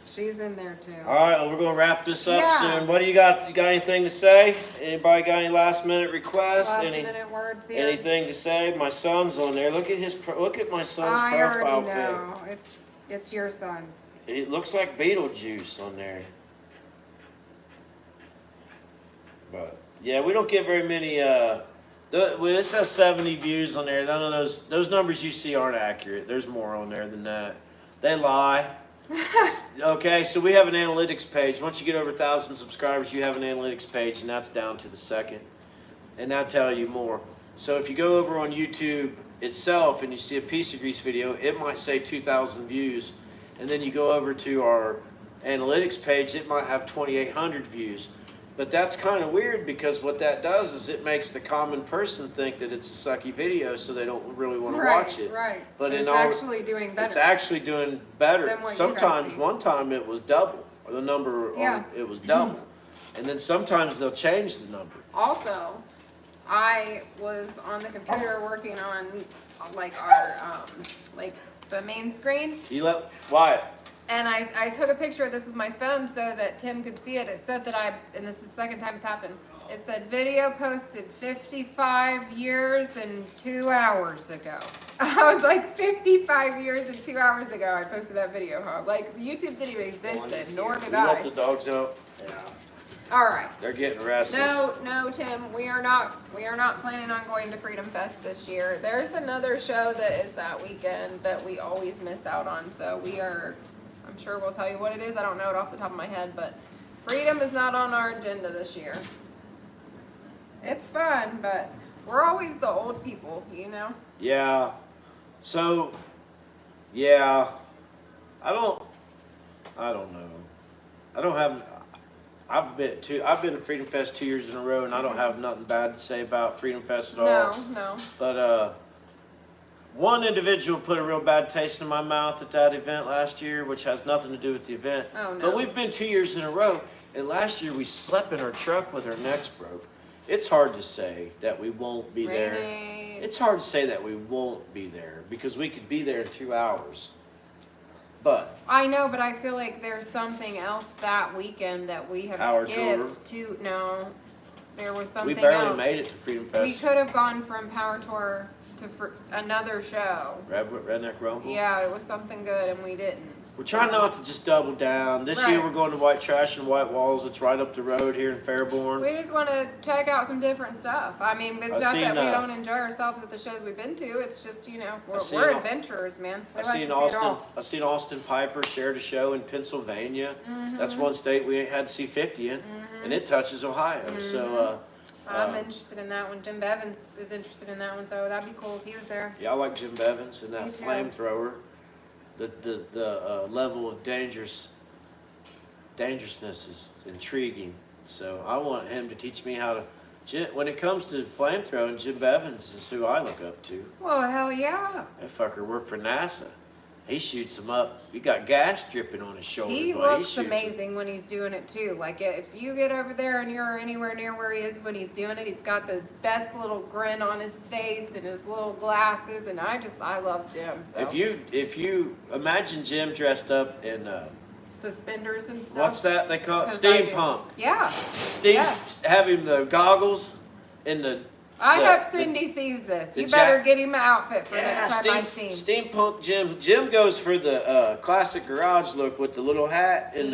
She's in there too. All right, well, we're gonna wrap this up Yeah. soon. What do you got? You got anything to say? Anybody got any last-minute requests? Last minute words here. Anything to say? My son's on there. Look at look at my son's I profile already pic. know. It's your son. It looks like Beetlejuice on there. But yeah, we don't get very many. This has 70 views on there. None of those numbers you see aren't accurate. There's more on there than that. They lie. Okay, so we have an analytics page. Once you get over 1,000 subscribers, you have an analytics page, and that's down to the second. And that'll tell you more. So if you go over on YouTube itself and you see a piece of grease video, it might say 2,000 views. And then you go over to our analytics page, it might have 2,800 views. But that's kind of weird because what that does is it makes the common person think that it's a sucky video, so they don't really want to watch it. Right. But it's in all, actually doing better. it's actually doing better. Than what you guys Sometimes, see. one time it was double. The number, Yeah. it was double. And then sometimes they'll change the number. Also, I was on the computer working on like our like the main screen, Can you let Wyatt? and I took a picture of this with my phone so that Tim could see it. It said that and this is the second time it's happened. It said video posted 55 years and 2 hours ago. I was like, 55 years and 2 hours ago I posted that video, huh? Like YouTube didn't even exist then, nor did We let the I. dogs out. Yeah. All right. They're getting restless. No, Tim, we are not planning on going to Freedom Fest this year. There's another show that is that weekend that we always miss out on. So I'm sure we'll tell you what it is. I don't know it off the top of my head, but Freedom is not on our agenda this year. It's fun, but we're always the old people, you know? Yeah. So, yeah. I don't know. I've been to Freedom Fest 2 years in a row, and I don't have nothing bad to say about Freedom Fest at all. No. But one individual put a real bad taste in my mouth at that event last year, which has nothing to do with the event. Oh, no. But we've been 2 years in a row, and last year we slept in our truck with our necks broke. It's hard to say that we won't be there. Rainy. It's hard to say that we won't be there because we could be there in 2 hours. But I know, but I feel like there's something else that weekend that we have Our skipped to. No, there was something we barely else. made it to Freedom We Fest. could have gone from Power Tour for another show. Redneck Rumble? Yeah, it was something good and we didn't. We're trying not to just double down. This year Right. we're going to White Trash and White Walls. It's right up the road here in Fairborn. We just want to check out some different stuff. I mean, it's I've not seen, that we don't enjoy ourselves at the shows we've been to. It's just, you know, we're adventurers, man. We I like seen to see it Austin. all. I seen Austin Piper shared a show in Pennsylvania. That's one state we ain't had C50 in, and it touches Ohio. So I'm interested in that one. Jim Bevins is interested in that one, so that'd be cool if he was there. yeah, I like Jim Bevins and that Me too. flamethrower. The level of dangerousness is intriguing. So I want him to teach me how to. When it comes to flamethrowing, Jim Bevins is who I look up to. Well, hell yeah. That fucker worked for NASA. He shoots them up. He got gas dripping on his shoulders. He while looks shoots 'em. amazing when he's doing it too. Like if you get over there and you're anywhere near where he is when he's doing it, he's got the best little grin on his face and his little glasses, and I love Jim. So. If you imagine Jim dressed up in Suspenders and stuff. what's that they call it? 'Cause I do. Steampunk. Yeah. Steve, Yes. having the goggles in the. I the- hope the- Cindy sees this. You the better jack- get him an outfit for Yeah, next time I see him. steampunk Jim. Jim goes for the classic garage look with the little hat and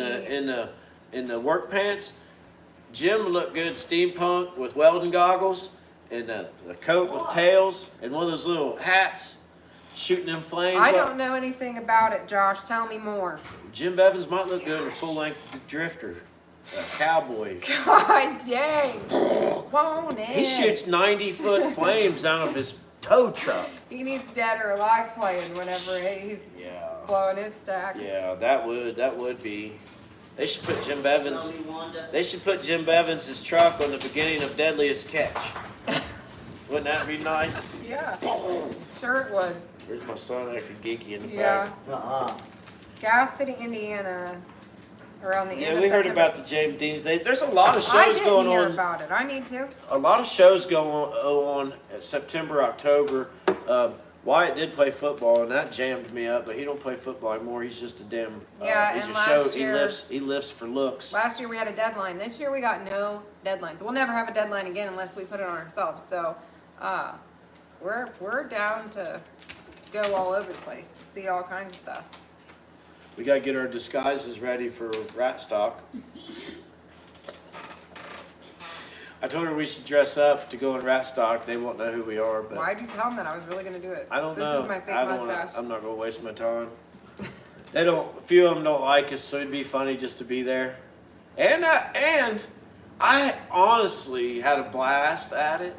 the work pants. Jim looked good steampunk with welding goggles and the coat with tails and one of those little hats shooting them flames. I up. don't know anything about it, Josh. Tell me more. Jim Bevins might look good in a full-length drifter, cowboy. God dang. Won't it? He shoots 90-foot flames out of his tow truck. He needs Dead or Alive playing whenever he's Yeah. blowing his stacks. Yeah, that would be. They should put Jim Bevins. Tell me, Wanda. They should put Jim Bevins' truck on the beginning of Deadliest Catch. Wouldn't that be nice? Yeah. Sure it would. Where's my son acting geeky in the Yeah. back? Gas City, Indiana. Around the end Yeah, of we heard September. about the James Dean's. There's a lot of I shows didn't going hear on. about it. I need to. A lot of shows go on at September, October. Wyatt did play football, and that jammed me up. But he don't play football anymore. He's just a damn. Yeah, he's and a show. last year- He lifts for looks. Last year we had a deadline. This year we got no deadlines. We'll never have a deadline again unless we put it on ourselves. So, we're down to go all over the place, see all kinds of stuff. We gotta get our disguises ready for rat stock. I told her we should dress up to go in rat stock. They won't know who we are, but Why'd you tell them that? I was really gonna do it. I don't this know. This is my fake I don't mustache. I'm not gonna waste my time. They don't. A few of them don't like us, so it'd be funny just to be there. And I honestly had a blast at it.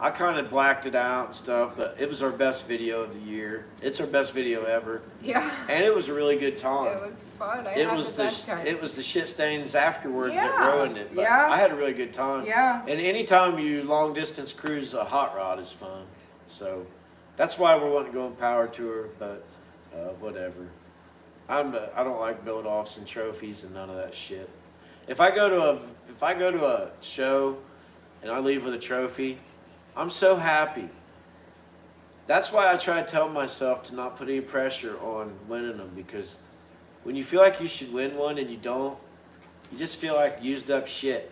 I kind of blacked it out and stuff, but it was our best video of the year. It's our best video ever, Yeah. and it was a really good time. It was fun. I It had was the best time. it was the shit stains afterwards that Yeah, ruined it. But yeah. I had a really good time. Yeah. And anytime you long distance cruise a hot rod is fun. So that's why we're wanting to go on power tour. But whatever. I don't like build offs and trophies and none of that shit. If I go to a show and I leave with a trophy, I'm so happy. That's why I try to tell myself to not put any pressure on winning them, because when you feel like you should win one and you don't, you just feel like used up shit.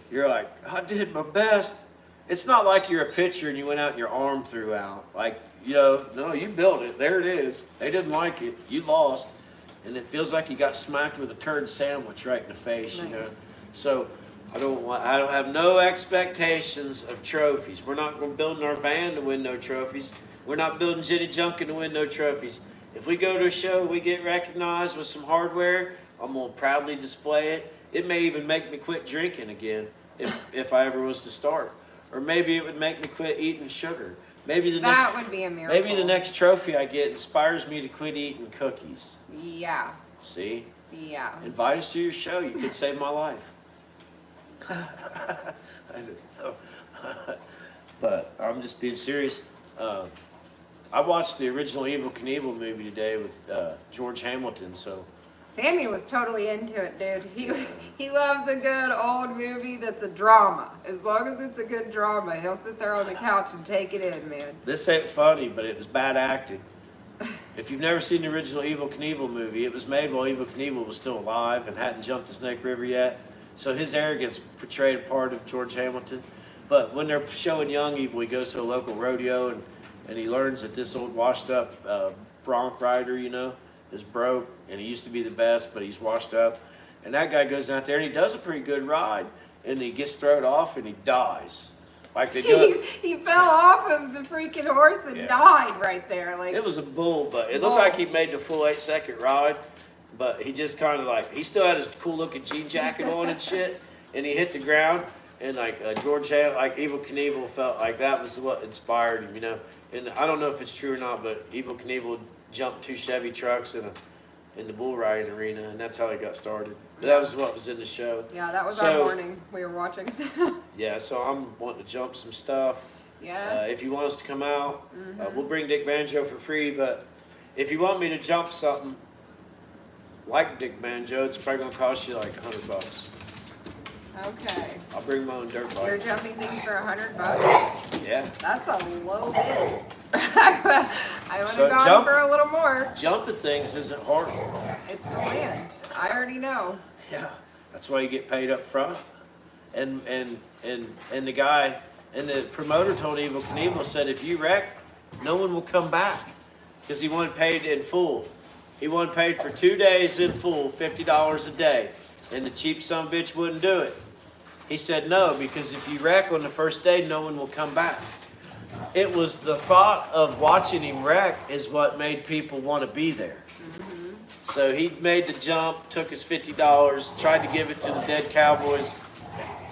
You're like, I did my best. It's not like you're a pitcher and you went out and your arm threw out. Like, no, you built it. There it is. They didn't like it. You lost. And it feels like you got smacked with a turd sandwich right in the face, Nice. So I don't have no expectations of trophies. We're not going to build our van to win no trophies. We're not building Jenny Junkin to win no trophies. If we go to a show, we get recognized with some hardware, I'm going to proudly display it. It may even make me quit drinking again if I ever was to start. Or maybe it would make me quit eating sugar. Maybe That would be a miracle. Maybe the next trophy I get inspires me to quit eating cookies. Yeah. See? Yeah. Invite us to your show. You could save my life. I said, no. But I'm just being serious. I watched the original Evel Knievel movie today with George Hamilton, so Sammy was totally into it, dude. He loves a good old movie that's a drama. As long as it's a good drama, he'll sit there on the couch and take it in, man. this ain't funny, but it was bad acting. If you've never seen the original Evel Knievel movie, it was made while Evel Knievel was still alive and hadn't jumped the Snake River yet. So his arrogance portrayed a part of George Hamilton. But when they're showing Young Evil, he goes to a local rodeo and he learns that this old washed up bronc rider, you know, is broke, and he used to be the best, but he's washed up. And that guy goes out there and he does a pretty good ride, and he gets thrown off and he dies. Like they do. He fell off of the freaking horse and Yeah. died right there. Like It was a bull, but it looked like he made the full 8-second ride. But he just kind of like, he still had his cool looking jean jacket on and shit, and he hit the ground. And like George Hale, like Evel Knievel felt like that was what inspired him, you know. And I don't know if it's true or not, but Evel Knievel jumped 2 Chevy trucks in the bull riding arena, and that's how he got started. That was what was in the show. yeah, that was So- our morning. We were watching. Yeah, so I'm wanting to jump some stuff. Yeah. If you want us to come out, we'll bring Dick Banjo for free. But if you want me to jump something like Dick Banjo, it's probably gonna cost you like $100. Okay. I'll bring my own dirt You're bike. jumping things for $100. Yeah, That's a low bid. I would So have gone jump- for a little more. jumping things isn't hard. It's the land. I already know. Yeah, that's why you get paid up front. And the guy and the promoter told Evel Knievel, said if you wreck, no one will come back, because he wanted paid in full. He wanted paid for 2 days in full, $50 a day, and the cheap son of a bitch wouldn't do it. He said no, because if you wreck on the first day, no one will come back. It was the thought of watching him wreck is what made people want to be there. So he made the jump, took his $50, tried to give it to the dead Cowboys.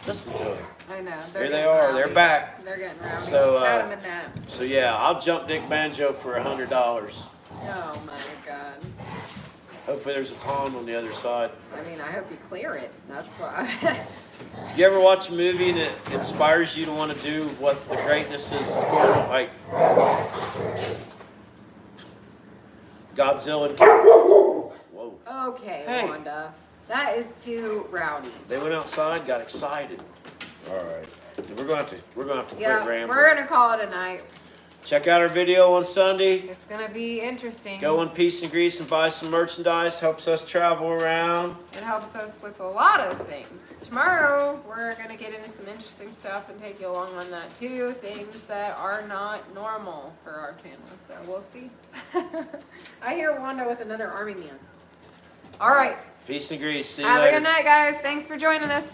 Listen to him. I know. Here they getting are. They're rowdy. back. They're getting rowdy. So, Pat 'em in that. So yeah, I'll jump Dick Banjo for $100. Oh my God. Hopefully there's a pond on the other side. I mean, I hope you clear it. That's why. You ever watch a movie that inspires you to want to do what the greatness is? Like Godzilla and Whoa. Okay, Hey. Wanda. That is too rowdy. They went outside, got excited. All right. We're gonna have to Yeah, quit rambling. we're gonna call it a night. Check out our video on Sunday. It's gonna be interesting. Go on Peace and Grease and buy some merchandise. Helps us travel around. It helps us with a lot of things. Tomorrow, we're gonna get into some interesting stuff and take you along on that too. Things that are not normal for our channel. So we'll see. I hear Wanda with another army man. All right. Peace and Grease. See you Have later. a good night, guys. Thanks for joining us.